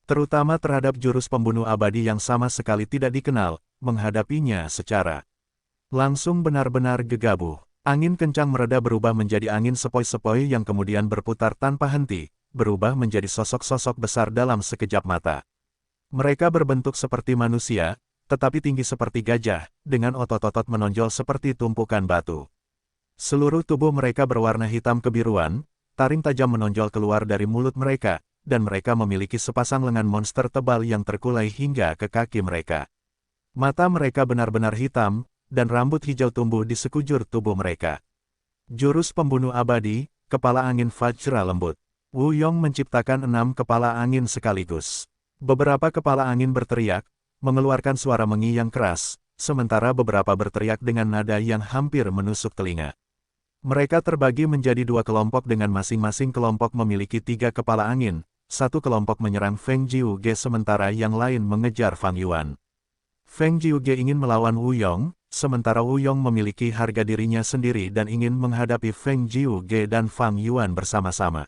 Speaker 1: Terutama terhadap jurus pembunuh abadi yang sama sekali tidak dikenal, menghadapinya secara langsung benar-benar gegabah. Angin kencang mereda berubah menjadi angin sepoi-sepoi yang kemudian berputar tanpa henti, berubah menjadi sosok-sosok besar dalam sekejap mata. Mereka berbentuk seperti manusia, tetapi tinggi seperti gajah, dengan otot-otot menonjol seperti tumpukan batu. Seluruh tubuh mereka berwarna hitam kebiruan, taring tajam menonjol keluar dari mulut mereka, dan mereka memiliki sepasang lengan monster tebal yang terkulai hingga ke kaki mereka. Mata mereka benar-benar hitam, dan rambut hijau tumbuh di sekujur tubuh mereka. Jurus pembunuh abadi, kepala angin Vajra lembut. Wu Yong menciptakan 6 kepala angin sekaligus. Beberapa kepala angin berteriak, mengeluarkan suara mengi yang keras, sementara beberapa berteriak dengan nada yang hampir menusuk telinga. Mereka terbagi menjadi 2 kelompok dengan masing-masing kelompok memiliki 3 kepala angin, satu kelompok menyerang Feng Jiuge sementara yang lain mengejar Fang Yuan. Feng Jiuge ingin melawan Wu Yong, sementara Wu Yong memiliki harga dirinya sendiri dan ingin menghadapi Feng Jiuge dan Fang Yuan bersama-sama.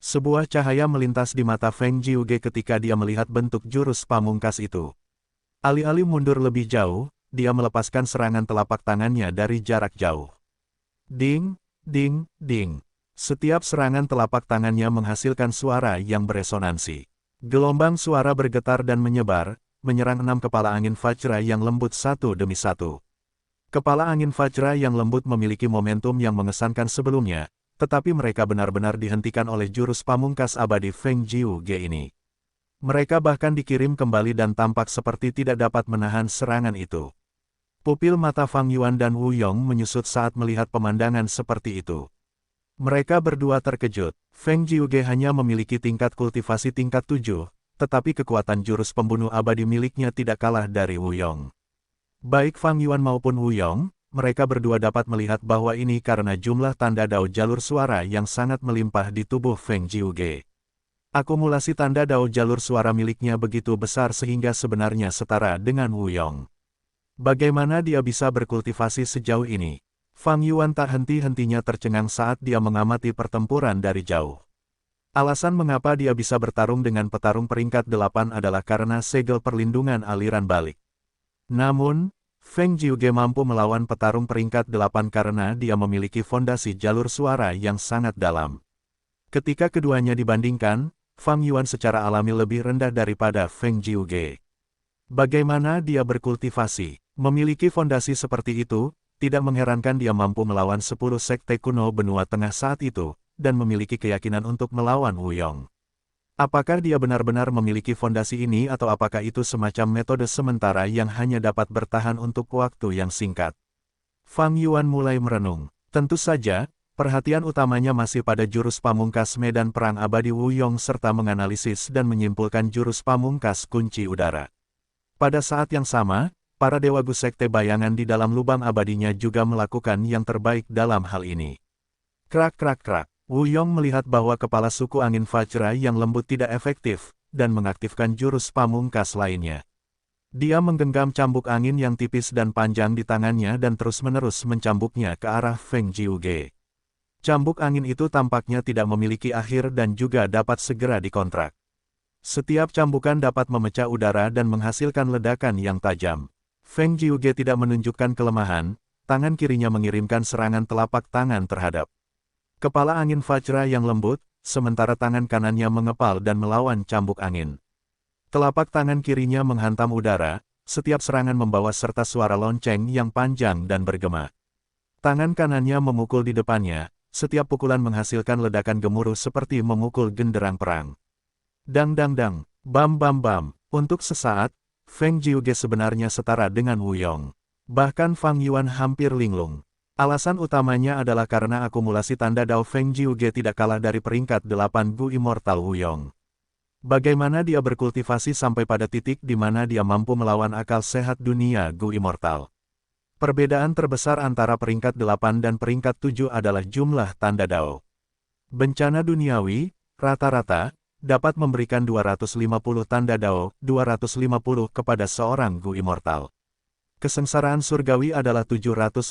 Speaker 1: Sebuah cahaya melintas di mata Feng Jiuge ketika dia melihat bentuk jurus pamungkas itu. Alih-alih mundur lebih jauh, dia melepaskan serangan telapak tangannya dari jarak jauh. Ding, ding, ding. Setiap serangan telapak tangannya menghasilkan suara yang beresonansi. Gelombang suara bergetar dan menyebar, menyerang 6 kepala angin Vajra yang lembut satu demi satu. Kepala angin Vajra yang lembut memiliki momentum yang mengesankan sebelumnya, tetapi mereka benar-benar dihentikan oleh jurus pamungkas abadi Feng Jiuge ini. Mereka bahkan dikirim kembali dan tampak seperti tidak dapat menahan serangan itu. Pupil mata Fang Yuan dan Wu Yong menyusut saat melihat pemandangan seperti itu. Mereka berdua terkejut. Feng Jiuge hanya memiliki tingkat kultivasi tingkat 7, tetapi kekuatan jurus pembunuh abadi miliknya tidak kalah dari Wu Yong. Baik Fang Yuan maupun Wu Yong, mereka berdua dapat melihat bahwa ini karena jumlah tanda dao jalur suara yang sangat melimpah di tubuh Feng Jiuge. Akumulasi tanda dao jalur suara miliknya begitu besar sehingga sebenarnya setara dengan Wu Yong. Bagaimana dia bisa berkultivasi sejauh ini? Fang Yuan tak henti-hentinya tercengang saat dia mengamati pertempuran dari jauh. Alasan mengapa dia bisa bertarung dengan petarung peringkat 8 adalah karena segel perlindungan aliran balik. Namun, Feng Jiuge mampu melawan petarung peringkat 8 karena dia memiliki fondasi jalur suara yang sangat dalam. Ketika keduanya dibandingkan, Fang Yuan secara alami lebih rendah daripada Feng Jiuge. Bagaimana dia berkultivasi? Memiliki fondasi seperti itu, tidak mengherankan dia mampu melawan 10 sekte kuno benua tengah saat itu, dan memiliki keyakinan untuk melawan Wu Yong. Apakah dia benar-benar memiliki fondasi ini atau apakah itu semacam metode sementara yang hanya dapat bertahan untuk waktu yang singkat? Fang Yuan mulai merenung. Tentu saja, perhatian utamanya masih pada jurus pamungkas medan perang abadi Wu Yong serta menganalisis dan menyimpulkan jurus pamungkas kunci udara. Pada saat yang sama, para Dewa Gu Sekte Bayangan di dalam lubang abadinya juga melakukan yang terbaik dalam hal ini. Krak krak krak. Wu Yong melihat bahwa kepala suku angin Vajra yang lembut tidak efektif, dan mengaktifkan jurus pamungkas lainnya. Dia menggenggam cambuk angin yang tipis dan panjang di tangannya dan terus-menerus mencambuknya ke arah Feng Jiuge. Cambuk angin itu tampaknya tidak memiliki akhir dan juga dapat segera dikontrak. Setiap cambukan dapat memecah udara dan menghasilkan ledakan yang tajam. Feng Jiuge tidak menunjukkan kelemahan, tangan kirinya mengirimkan serangan telapak tangan terhadap kepala angin Vajra yang lembut, sementara tangan kanannya mengepal dan melawan cambuk angin. Telapak tangan kirinya menghantam udara, setiap serangan membawa serta suara lonceng yang panjang dan bergema. Tangan kanannya memukul di depannya, setiap pukulan menghasilkan ledakan gemuruh seperti memukul genderang perang. Dang dang dang, bam bam bam. Untuk sesaat, Feng Jiuge sebenarnya setara dengan Wu Yong. Bahkan Fang Yuan hampir linglung. Alasan utamanya adalah karena akumulasi tanda Dao Feng Jiuge tidak kalah dari peringkat 8 Gu Immortal Wu Yong. Bagaimana dia berkultivasi sampai pada titik di mana dia mampu melawan akal sehat dunia Gu Immortal. Perbedaan terbesar antara peringkat 8 dan peringkat 7 adalah jumlah tanda Dao. Bencana duniawi, rata-rata, dapat memberikan 250 tanda Dao, 250 kepada seorang Gu Immortal. Kesengsaraan surgawi adalah 750.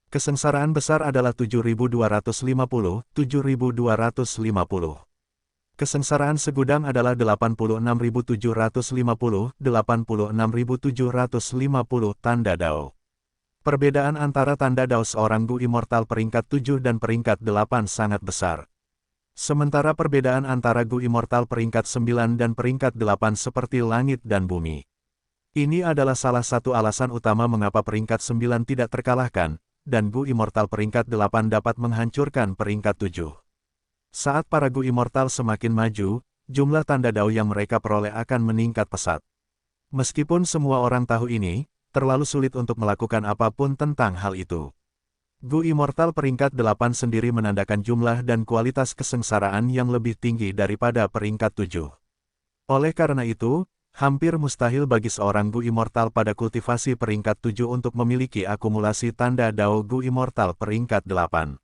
Speaker 1: Kesengsaraan besar adalah 7250. Kesengsaraan segudang adalah 86.750, 86.750 tanda Dao. Perbedaan antara tanda Dao seorang Gu Immortal peringkat 7 dan peringkat 8 sangat besar. Sementara perbedaan antara Gu Immortal peringkat 9 dan peringkat 8 seperti langit dan bumi. Ini adalah salah satu alasan utama mengapa peringkat 9 tidak terkalahkan, dan Gu Immortal peringkat 8 dapat menghancurkan peringkat 7. Saat para Gu Immortal semakin maju, jumlah tanda Dao yang mereka peroleh akan meningkat pesat. Meskipun semua orang tahu ini, terlalu sulit untuk melakukan apapun tentang hal itu. Gu Immortal peringkat 8 sendiri menandakan jumlah dan kualitas kesengsaraan yang lebih tinggi daripada peringkat 7. Oleh karena itu, hampir mustahil bagi seorang Gu Immortal pada kultivasi peringkat 7 untuk memiliki akumulasi tanda Dao Gu Immortal peringkat 8.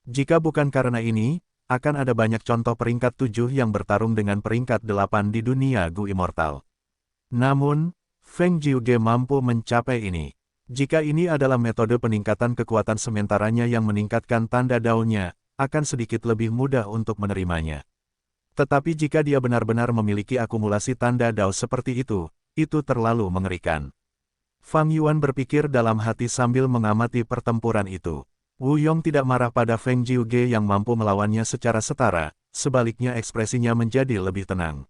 Speaker 1: Jika bukan karena ini, akan ada banyak contoh peringkat 7 yang bertarung dengan peringkat 8 di dunia Gu Immortal. Namun, Feng Jiuge mampu mencapai ini. Jika ini adalah metode peningkatan kekuatan sementaranya yang meningkatkan tanda Dao-nya, akan sedikit lebih mudah untuk menerimanya. Tetapi jika dia benar-benar memiliki akumulasi tanda Dao seperti itu terlalu mengerikan. Fang Yuan berpikir dalam hati sambil mengamati pertempuran itu. Wu Yong tidak marah pada Feng Jiuge yang mampu melawannya secara setara, sebaliknya ekspresinya menjadi lebih tenang.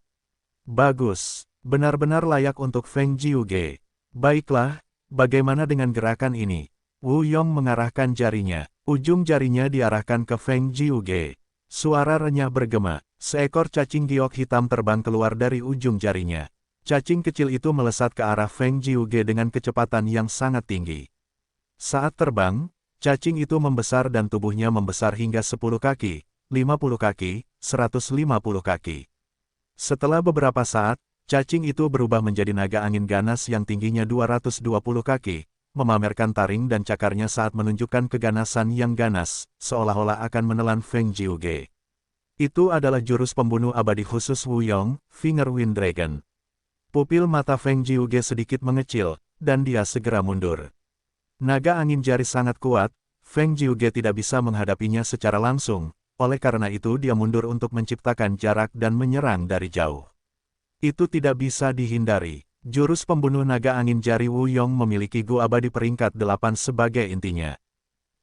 Speaker 1: Bagus, benar-benar layak untuk Feng Jiuge. Baiklah, bagaimana dengan gerakan ini? Wu Yong mengarahkan jarinya. Ujung jarinya diarahkan ke Feng Jiuge. Suara renyah bergema. Seekor cacing giok hitam terbang keluar dari ujung jarinya. Cacing kecil itu melesat ke arah Feng Jiuge dengan kecepatan yang sangat tinggi. Saat terbang, cacing itu membesar dan tubuhnya membesar hingga 10 kaki, 50 kaki, 150 kaki. Setelah beberapa saat, cacing itu berubah menjadi naga angin ganas yang tingginya 220 kaki, memamerkan taring dan cakarnya saat menunjukkan keganasan yang ganas, seolah-olah akan menelan Feng Jiuge. Itu adalah jurus pembunuh abadi khusus Wu Yong, Finger Wind Dragon. Pupil mata Feng Jiuge sedikit mengecil, dan dia segera mundur. Naga angin jari sangat kuat, Feng Jiuge tidak bisa menghadapinya secara langsung, oleh karena itu dia mundur untuk menciptakan jarak dan menyerang dari jauh. Itu tidak bisa dihindari. Jurus pembunuh naga angin jari Wu Yong memiliki Gu abadi peringkat 8 sebagai intinya.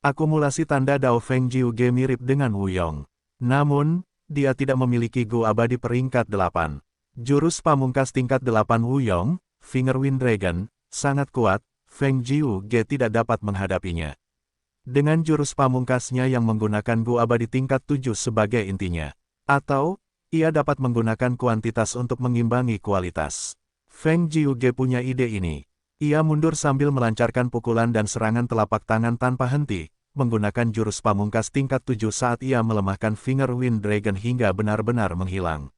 Speaker 1: Akumulasi tanda Dao Feng Jiuge mirip dengan Wu Yong. Namun, dia tidak memiliki Gu abadi peringkat 8. Jurus pamungkas tingkat 8 Wu Yong, Finger Wind Dragon, sangat kuat, Feng Jiuge tidak dapat menghadapinya. Dengan jurus pamungkasnya yang menggunakan Gu abadi tingkat 7 sebagai intinya. Atau, ia dapat menggunakan kuantitas untuk mengimbangi kualitas. Feng Jiuge punya ide ini. Ia mundur sambil melancarkan pukulan dan serangan telapak tangan tanpa henti, menggunakan jurus pamungkas tingkat 7 saat ia melemahkan Finger Wind Dragon hingga benar-benar menghilang.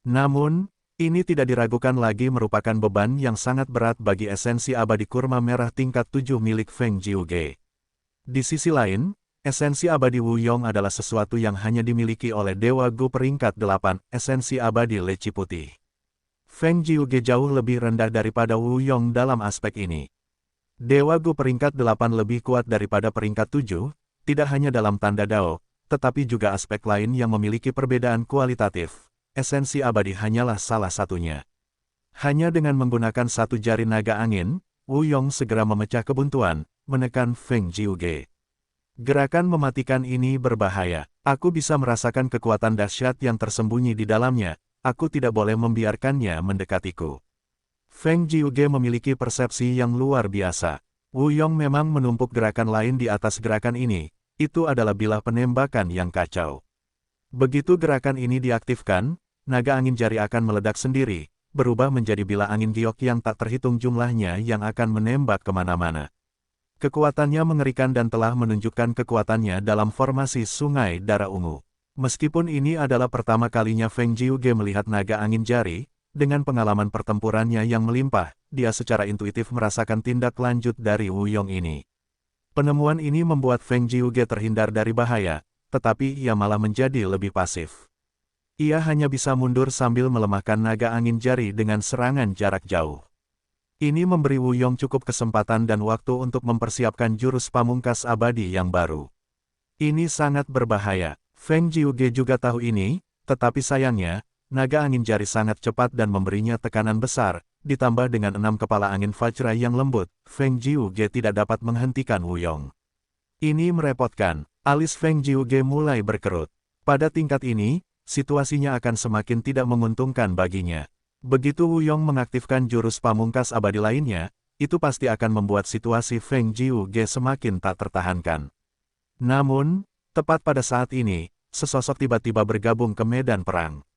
Speaker 1: Namun, Ini tidak diragukan lagi merupakan beban yang sangat berat bagi esensi abadi kurma merah tingkat 7 milik Feng Jiuge. Di sisi lain, esensi abadi Wu Yong adalah sesuatu yang hanya dimiliki oleh Dewa Gu peringkat 8, esensi abadi leci putih. Feng Jiuge jauh lebih rendah daripada Wu Yong dalam aspek ini. Dewa Gu peringkat 8 lebih kuat daripada peringkat 7, tidak hanya dalam tanda Dao, tetapi juga aspek lain yang memiliki perbedaan kualitatif. Esensi abadi hanyalah salah satunya. Hanya dengan menggunakan satu jari naga angin, Wu Yong segera memecah kebuntuan, menekan Feng Jiuge. Gerakan mematikan ini berbahaya. Aku bisa merasakan kekuatan dahsyat yang tersembunyi di dalamnya. Aku tidak boleh membiarkannya mendekatiku. Feng Jiuge memiliki persepsi yang luar biasa. Wu Yong memang menumpuk gerakan lain di atas gerakan ini. Itu adalah bilah penembakan yang kacau. Begitu gerakan ini diaktifkan, naga angin jari akan meledak sendiri, berubah menjadi bilah angin giok yang tak terhitung jumlahnya yang akan menembak kemana-mana. Kekuatannya mengerikan dan telah menunjukkan kekuatannya dalam formasi sungai darah ungu. Meskipun ini adalah pertama kalinya Feng Jiuge melihat naga angin jari, dengan pengalaman pertempurannya yang melimpah, dia secara intuitif merasakan tindak lanjut dari Wu Yong ini. Penemuan ini membuat Feng Jiuge terhindar dari bahaya, tetapi ia malah menjadi lebih pasif. Ia hanya bisa mundur sambil melemahkan naga angin jari dengan serangan jarak jauh. Ini memberi Wu Yong cukup kesempatan dan waktu untuk mempersiapkan jurus pamungkas abadi yang baru. Ini sangat berbahaya. Feng Jiuge juga tahu ini, tetapi sayangnya, naga angin jari sangat cepat dan memberinya tekanan besar, ditambah dengan 6 kepala angin Vajra yang lembut, Feng Jiuge tidak dapat menghentikan Wu Yong. Ini merepotkan. Alis Feng Jiuge mulai berkerut. Pada tingkat ini, situasinya akan semakin tidak menguntungkan baginya. Begitu Wu Yong mengaktifkan jurus pamungkas abadi lainnya, itu pasti akan membuat situasi Feng Jiuge semakin tak tertahankan. Namun, tepat pada saat ini, sesosok tiba-tiba bergabung ke medan perang.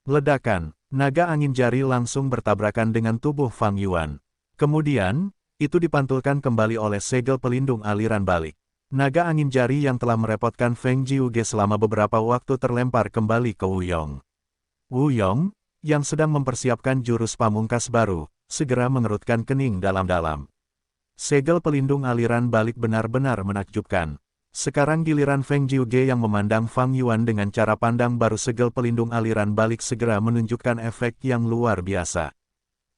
Speaker 1: Ledakan, naga angin jari langsung bertabrakan dengan tubuh Fang Yuan. Kemudian, itu dipantulkan kembali oleh segel pelindung aliran balik. Naga angin jari yang telah merepotkan Feng Jiuge selama beberapa waktu terlempar kembali ke Wu Yong. Wu Yong, yang sedang mempersiapkan jurus pamungkas baru, segera mengerutkan kening dalam-dalam. Segel pelindung aliran balik benar-benar menakjubkan. Sekarang giliran Feng Jiuge yang memandang Fang Yuan dengan cara pandang baru. Segel pelindung aliran balik segera menunjukkan efek yang luar biasa.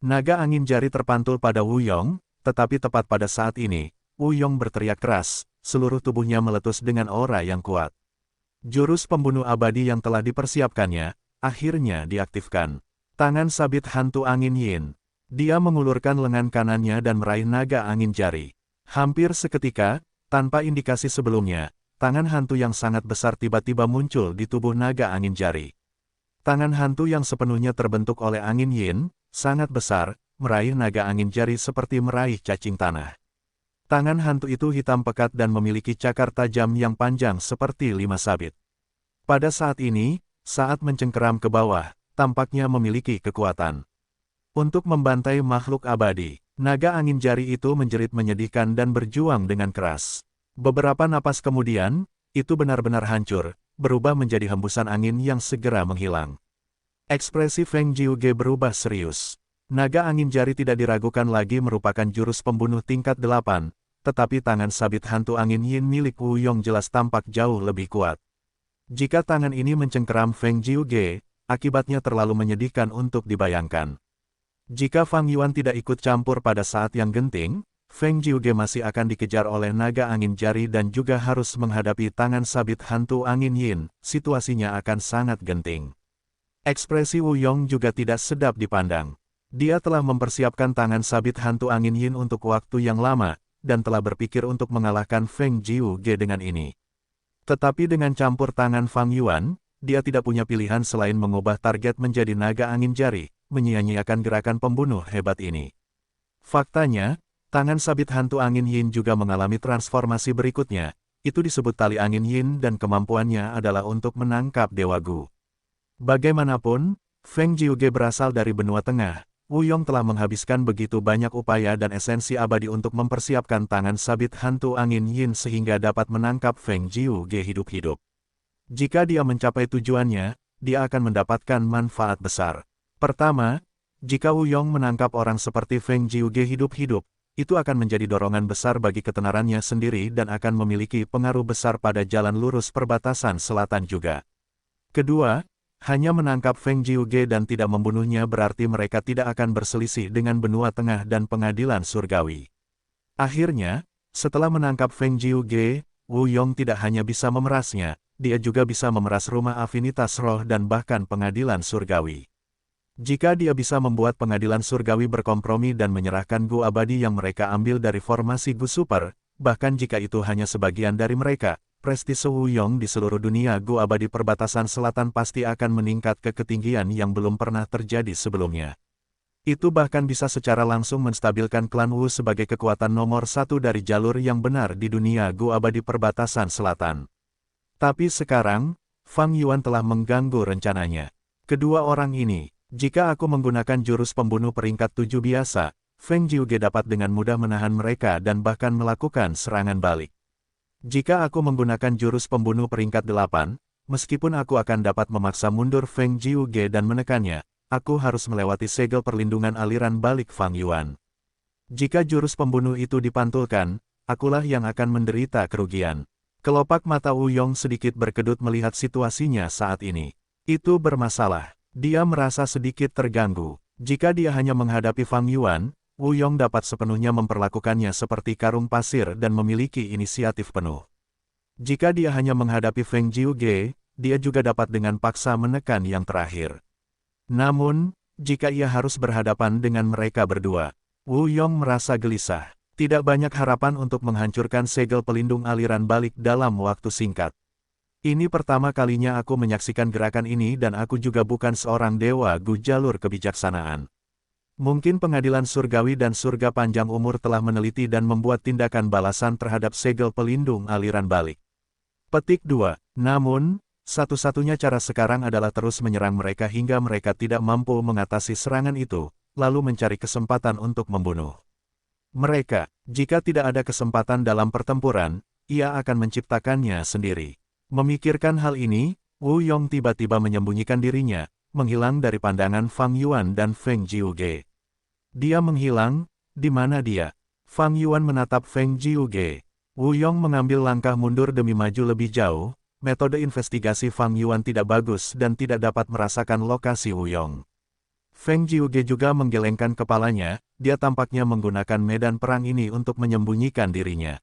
Speaker 1: Naga angin jari terpantul pada Wu Yong, tetapi tepat pada saat ini, Wu Yong berteriak keras. Seluruh tubuhnya meletus dengan aura yang kuat. Jurus pembunuh abadi yang telah dipersiapkannya, akhirnya diaktifkan. Tangan sabit hantu angin Yin. Dia mengulurkan lengan kanannya dan meraih naga angin jari. Hampir seketika, tanpa indikasi sebelumnya, tangan hantu yang sangat besar tiba-tiba muncul di tubuh naga angin jari. Tangan hantu yang sepenuhnya terbentuk oleh angin Yin, sangat besar, meraih naga angin jari seperti meraih cacing tanah. Tangan hantu itu hitam pekat dan memiliki cakar tajam yang panjang seperti 5 sabit. Pada saat ini, saat mencengkeram ke bawah, tampaknya memiliki kekuatan. Untuk membantai makhluk abadi, naga angin jari itu menjerit menyedihkan dan berjuang dengan keras. Beberapa napas kemudian, itu benar-benar hancur, berubah menjadi hembusan angin yang segera menghilang. Ekspresi Feng Jiuge berubah serius. Naga angin jari tidak diragukan lagi merupakan jurus pembunuh tingkat 8. Tetapi tangan sabit hantu angin Yin milik Wu Yong jelas tampak jauh lebih kuat. Jika tangan ini mencengkeram Feng Jiuge, akibatnya terlalu menyedihkan untuk dibayangkan. Jika Fang Yuan tidak ikut campur pada saat yang genting, Feng Jiuge masih akan dikejar oleh naga angin jari dan juga harus menghadapi tangan sabit hantu angin Yin, situasinya akan sangat genting. Ekspresi Wu Yong juga tidak sedap dipandang. Dia telah mempersiapkan tangan sabit hantu angin Yin untuk waktu yang lama, dan telah berpikir untuk mengalahkan Feng Jiuge dengan ini. Tetapi dengan campur tangan Fang Yuan, dia tidak punya pilihan selain mengubah target menjadi naga angin jari, menyia-nyiakan gerakan pembunuh hebat ini. Faktanya, tangan sabit hantu angin Yin juga mengalami transformasi berikutnya, itu disebut tali angin Yin dan kemampuannya adalah untuk menangkap Dewa Gu. Bagaimanapun, Feng Jiuge berasal dari benua tengah. Wu Yong telah menghabiskan begitu banyak upaya dan esensi abadi untuk mempersiapkan tangan sabit hantu angin Yin sehingga dapat menangkap Feng Jiuge hidup-hidup. Jika dia mencapai tujuannya, dia akan mendapatkan manfaat besar. Pertama, jika Wu Yong menangkap orang seperti Feng Jiuge hidup-hidup, itu akan menjadi dorongan besar bagi ketenarannya sendiri dan akan memiliki pengaruh besar pada jalan lurus perbatasan selatan juga. Kedua, hanya menangkap Feng Jiuge dan tidak membunuhnya berarti mereka tidak akan berselisih dengan benua tengah dan pengadilan surgawi. Akhirnya, setelah menangkap Feng Jiuge, Wu Yong tidak hanya bisa memerasnya, dia juga bisa memeras rumah afinitas roh dan bahkan pengadilan surgawi. Jika dia bisa membuat pengadilan surgawi berkompromi dan menyerahkan Gu abadi yang mereka ambil dari formasi Gu Super, bahkan jika itu hanya sebagian dari mereka, prestise Wu Yong di seluruh dunia Gu abadi perbatasan selatan pasti akan meningkat ke ketinggian yang belum pernah terjadi sebelumnya. Itu bahkan bisa secara langsung menstabilkan klan Wu sebagai kekuatan nomor satu dari jalur yang benar di dunia Gu abadi perbatasan selatan. Tapi sekarang, Fang Yuan telah mengganggu rencananya. Kedua orang ini, jika aku menggunakan jurus pembunuh peringkat 7 biasa, Feng Jiuge dapat dengan mudah menahan mereka dan bahkan melakukan serangan balik. Jika aku menggunakan jurus pembunuh peringkat 8, meskipun aku akan dapat memaksa mundur Feng Jiuge dan menekannya, aku harus melewati segel perlindungan aliran balik Fang Yuan. Jika jurus pembunuh itu dipantulkan, akulah yang akan menderita kerugian. Kelopak mata Wu Yong sedikit berkedut melihat situasinya saat ini. Itu bermasalah. Dia merasa sedikit terganggu. Jika dia hanya menghadapi Fang Yuan, Wu Yong dapat sepenuhnya memperlakukannya seperti karung pasir dan memiliki inisiatif penuh. Jika dia hanya menghadapi Feng Jiuge, dia juga dapat dengan paksa menekan yang terakhir. Namun, jika ia harus berhadapan dengan mereka berdua, Wu Yong merasa gelisah. Tidak banyak harapan untuk menghancurkan segel pelindung aliran balik dalam waktu singkat. Ini pertama kalinya aku menyaksikan gerakan ini dan aku juga bukan seorang dewa Gu jalur kebijaksanaan. Mungkin pengadilan surgawi dan surga panjang umur telah meneliti dan membuat tindakan balasan terhadap segel pelindung aliran balik. Petik 2. Namun, satu-satunya cara sekarang adalah terus menyerang mereka hingga mereka tidak mampu mengatasi serangan itu, lalu mencari kesempatan untuk membunuh mereka. Jika tidak ada kesempatan dalam pertempuran, ia akan menciptakannya sendiri. Memikirkan hal ini, Wu Yong tiba-tiba menyembunyikan dirinya, menghilang dari pandangan Fang Yuan dan Feng Jiuge. Dia menghilang, di mana dia? Fang Yuan menatap Feng Jiuge. Wu Yong mengambil langkah mundur demi maju lebih jauh, metode investigasi Fang Yuan tidak bagus dan tidak dapat merasakan lokasi Wu Yong. Feng Jiuge juga menggelengkan kepalanya, dia tampaknya menggunakan medan perang ini untuk menyembunyikan dirinya.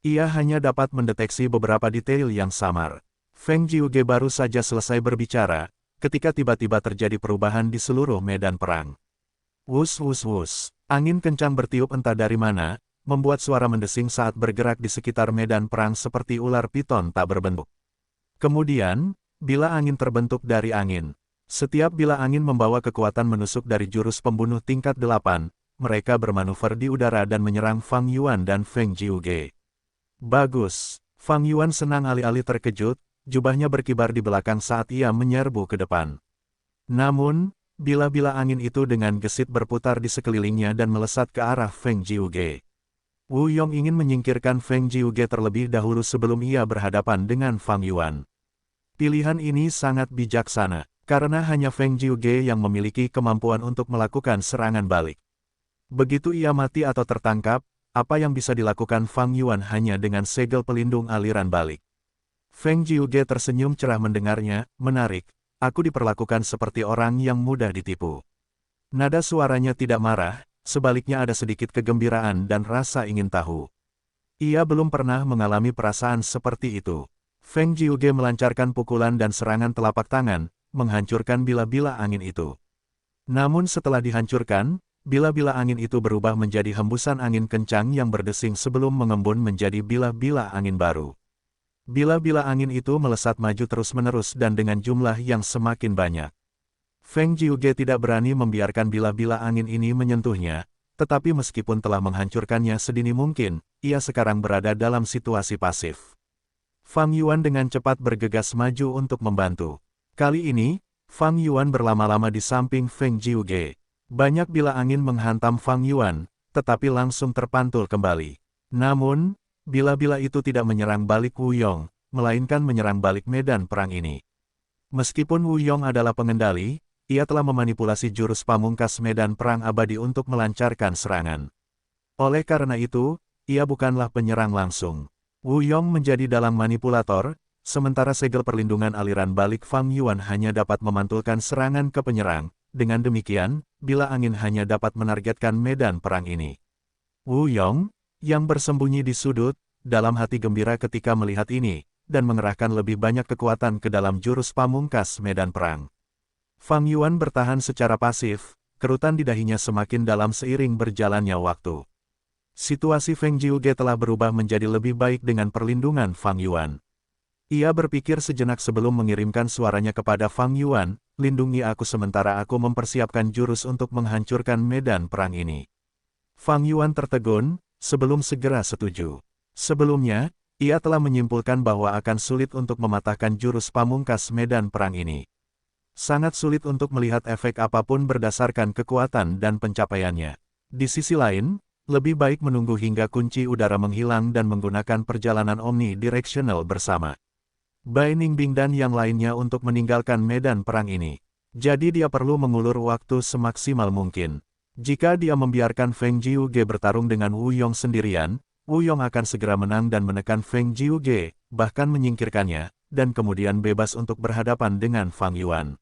Speaker 1: Ia hanya dapat mendeteksi beberapa detail yang samar. Feng Jiuge baru saja selesai berbicara, ketika tiba-tiba terjadi perubahan di seluruh medan perang. Wus wus wus, angin kencang bertiup entah dari mana, membuat suara mendesing saat bergerak di sekitar medan perang seperti ular piton tak berbentuk. Kemudian, bila angin terbentuk dari angin. Setiap bila angin membawa kekuatan menusuk dari jurus pembunuh tingkat 8, mereka bermanuver di udara dan menyerang Fang Yuan dan Feng Jiuge. Bagus. Fang Yuan senang alih-alih terkejut, jubahnya berkibar di belakang saat ia menyerbu ke depan. Namun, bila-bila angin itu dengan gesit berputar di sekelilingnya dan melesat ke arah Feng Jiuge. Wu Yong ingin menyingkirkan Feng Jiuge terlebih dahulu sebelum ia berhadapan dengan Fang Yuan. Pilihan ini sangat bijaksana, karena hanya Feng Jiuge yang memiliki kemampuan untuk melakukan serangan balik. Begitu ia mati atau tertangkap, apa yang bisa dilakukan Fang Yuan hanya dengan segel pelindung aliran balik. Feng Jiuge tersenyum cerah mendengarnya, menarik, aku diperlakukan seperti orang yang mudah ditipu. Nada suaranya tidak marah, sebaliknya ada sedikit kegembiraan dan rasa ingin tahu. Ia belum pernah mengalami perasaan seperti itu. Feng Jiuge melancarkan pukulan dan serangan telapak tangan, menghancurkan bila-bila angin itu. Namun setelah dihancurkan, bila-bila angin itu berubah menjadi hembusan angin kencang yang berdesing sebelum mengembun menjadi bila-bila angin baru. Bila-bila angin itu melesat maju terus-menerus dan dengan jumlah yang semakin banyak. Feng Jiuge tidak berani membiarkan bila-bila angin ini menyentuhnya, tetapi meskipun telah menghancurkannya sedini mungkin, ia sekarang berada dalam situasi pasif. Fang Yuan dengan cepat bergegas maju untuk membantu. Kali ini, Fang Yuan berlama-lama di samping Feng Jiuge. Banyak bila angin menghantam Fang Yuan, tetapi langsung terpantul kembali. Namun, bila-bila itu tidak menyerang balik Wu Yong, melainkan menyerang balik medan perang ini. Meskipun Wu Yong adalah pengendali, ia telah memanipulasi jurus pamungkas medan perang abadi untuk melancarkan serangan. Oleh karena itu, ia bukanlah penyerang langsung. Wu Yong menjadi dalang manipulator, sementara segel perlindungan aliran balik Fang Yuan hanya dapat memantulkan serangan ke penyerang. Dengan demikian, bila angin hanya dapat menargetkan medan perang ini. Wu Yong, yang bersembunyi di sudut, dalam hati gembira ketika melihat ini, dan mengerahkan lebih banyak kekuatan ke dalam jurus pamungkas medan perang. Fang Yuan bertahan secara pasif, kerutan di dahinya semakin dalam seiring berjalannya waktu. Situasi Feng Jiuge telah berubah menjadi lebih baik dengan perlindungan Fang Yuan. Ia berpikir sejenak sebelum mengirimkan suaranya kepada Fang Yuan, lindungi aku sementara aku mempersiapkan jurus untuk menghancurkan medan perang ini. Fang Yuan tertegun, sebelum segera setuju. Sebelumnya, ia telah menyimpulkan bahwa akan sulit untuk mematahkan jurus pamungkas medan perang ini. Sangat sulit untuk melihat efek apapun berdasarkan kekuatan dan pencapaiannya. Di sisi lain, lebih baik menunggu hingga kunci udara menghilang dan menggunakan perjalanan omnidirectional bersama Bai Ningbing dan yang lainnya untuk meninggalkan medan perang ini. Jadi dia perlu mengulur waktu semaksimal mungkin. Jika dia membiarkan Feng Jiuge bertarung dengan Wu Yong sendirian, Wu Yong akan segera menang dan menekan Feng Jiuge, bahkan menyingkirkannya, dan kemudian bebas untuk berhadapan dengan Fang Yuan.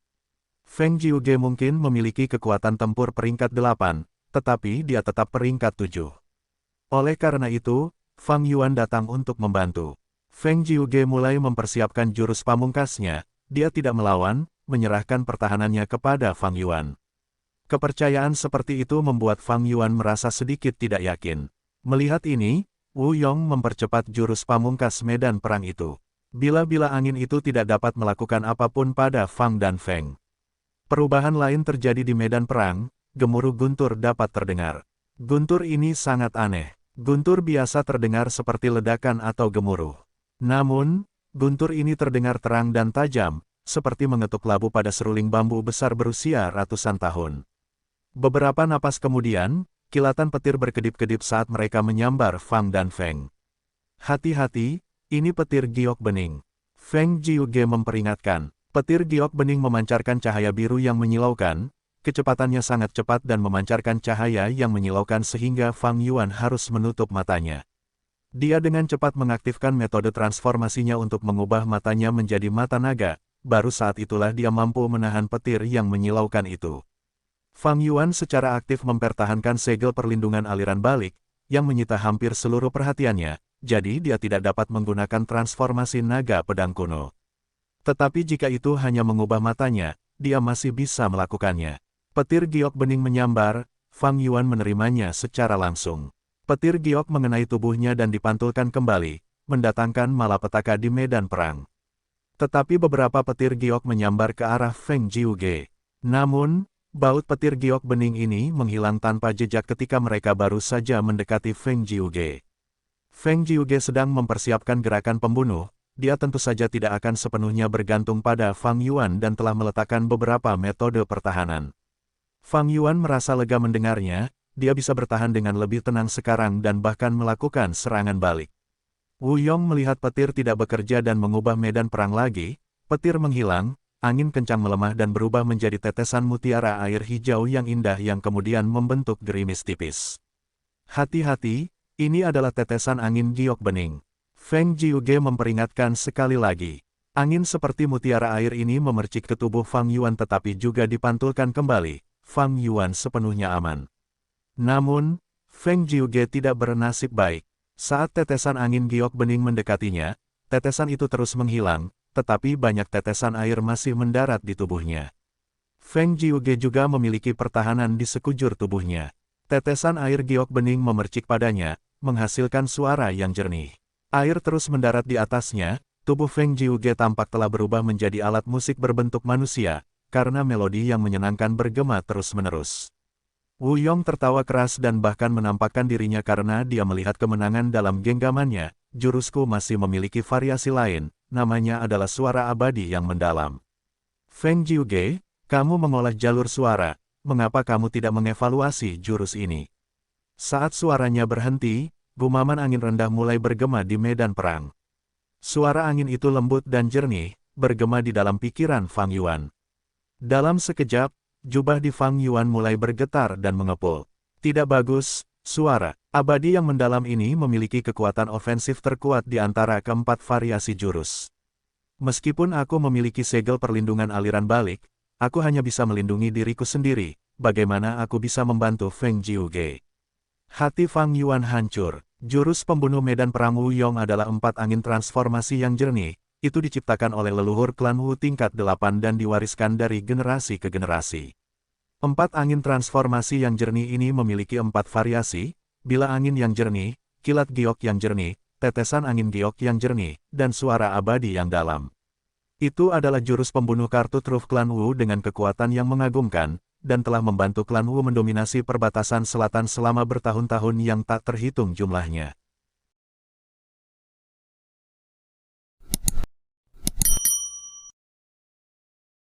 Speaker 1: Feng Jiuge mungkin memiliki kekuatan tempur peringkat 8, tetapi dia tetap peringkat 7. Oleh karena itu, Fang Yuan datang untuk membantu. Feng Jiuge mulai mempersiapkan jurus pamungkasnya, dia tidak melawan, menyerahkan pertahanannya kepada Fang Yuan. Kepercayaan seperti itu membuat Fang Yuan merasa sedikit tidak yakin. Melihat ini, Wu Yong mempercepat jurus pamungkas medan perang itu. Bila-bila angin itu tidak dapat melakukan apapun pada Fang dan Feng. Perubahan lain terjadi di medan perang, gemuruh guntur dapat terdengar. Guntur ini sangat aneh. Guntur biasa terdengar seperti ledakan atau gemuruh. Namun, guntur ini terdengar terang dan tajam, seperti mengetuk labu pada seruling bambu besar berusia ratusan tahun. Beberapa napas kemudian, kilatan petir berkedip-kedip saat mereka menyambar Fang dan Feng. Hati-hati, ini petir giok bening. Feng Jiuge memperingatkan. Petir giok bening memancarkan cahaya biru yang menyilaukan, kecepatannya sangat cepat dan memancarkan cahaya yang menyilaukan sehingga Fang Yuan harus menutup matanya. Dia dengan cepat mengaktifkan metode transformasinya untuk mengubah matanya menjadi mata naga, baru saat itulah dia mampu menahan petir yang menyilaukan itu. Fang Yuan secara aktif mempertahankan segel perlindungan aliran balik, yang menyita hampir seluruh perhatiannya, jadi dia tidak dapat menggunakan transformasi naga pedang kuno. Tetapi jika itu hanya mengubah matanya, dia masih bisa melakukannya. Petir giok bening menyambar, Fang Yuan menerimanya secara langsung. Petir giok mengenai tubuhnya dan dipantulkan kembali, mendatangkan malapetaka di medan perang. Tetapi beberapa petir giok menyambar ke arah Feng Jiuge. Namun, baut petir giok bening ini menghilang tanpa jejak ketika mereka baru saja mendekati Feng Jiuge. Feng Jiuge sedang mempersiapkan gerakan pembunuh, dia tentu saja tidak akan sepenuhnya bergantung pada Fang Yuan dan telah meletakkan beberapa metode pertahanan. Fang Yuan merasa lega mendengarnya, dia bisa bertahan dengan lebih tenang sekarang dan bahkan melakukan serangan balik. Wu Yong melihat petir tidak bekerja dan mengubah medan perang lagi, petir menghilang, angin kencang melemah dan berubah menjadi tetesan mutiara air hijau yang indah yang kemudian membentuk gerimis tipis. Hati-hati, ini adalah tetesan angin giok bening. Feng Jiuge memperingatkan sekali lagi. Angin seperti mutiara air ini memercik ke tubuh Fang Yuan tetapi juga dipantulkan kembali, Fang Yuan sepenuhnya aman. Namun, Feng Jiuge tidak bernasib baik. Saat tetesan angin giok bening mendekatinya, tetesan itu terus menghilang, tetapi banyak tetesan air masih mendarat di tubuhnya. Feng Jiuge juga memiliki pertahanan di sekujur tubuhnya. Tetesan air giok bening memercik padanya, menghasilkan suara yang jernih. Air terus mendarat di atasnya, tubuh Feng Jiuge tampak telah berubah menjadi alat musik berbentuk manusia, karena melodi yang menyenangkan bergema terus-menerus. Wu Yong tertawa keras dan bahkan menampakkan dirinya karena dia melihat kemenangan dalam genggamannya. Jurusku masih memiliki variasi lain, namanya adalah suara abadi yang mendalam. Feng Jiuge, kamu mengolah jalur suara, mengapa kamu tidak mengevaluasi jurus ini? Saat suaranya berhenti, gumaman angin rendah mulai bergema di medan perang. Suara angin itu lembut dan jernih, bergema di dalam pikiran Fang Yuan. Dalam sekejap, jubah di Fang Yuan mulai bergetar dan mengepul. Tidak bagus, suara abadi yang mendalam ini memiliki kekuatan ofensif terkuat di antara keempat variasi jurus. Meskipun aku memiliki segel perlindungan aliran balik, aku hanya bisa melindungi diriku sendiri. Bagaimana aku bisa membantu Feng Jiuge? Hati Fang Yuan hancur. Jurus pembunuh medan perang Wu Yong adalah 4 angin transformasi yang jernih. Itu diciptakan oleh leluhur klan Wu tingkat 8 dan diwariskan dari generasi ke generasi. 4 angin transformasi yang jernih ini memiliki 4 variasi, bila angin yang jernih, kilat giok yang jernih, tetesan angin giok yang jernih, dan suara abadi yang dalam. Itu adalah jurus pembunuh kartu truf klan Wu dengan kekuatan yang mengagumkan, dan telah membantu klan Wu mendominasi perbatasan selatan selama bertahun-tahun yang tak terhitung jumlahnya.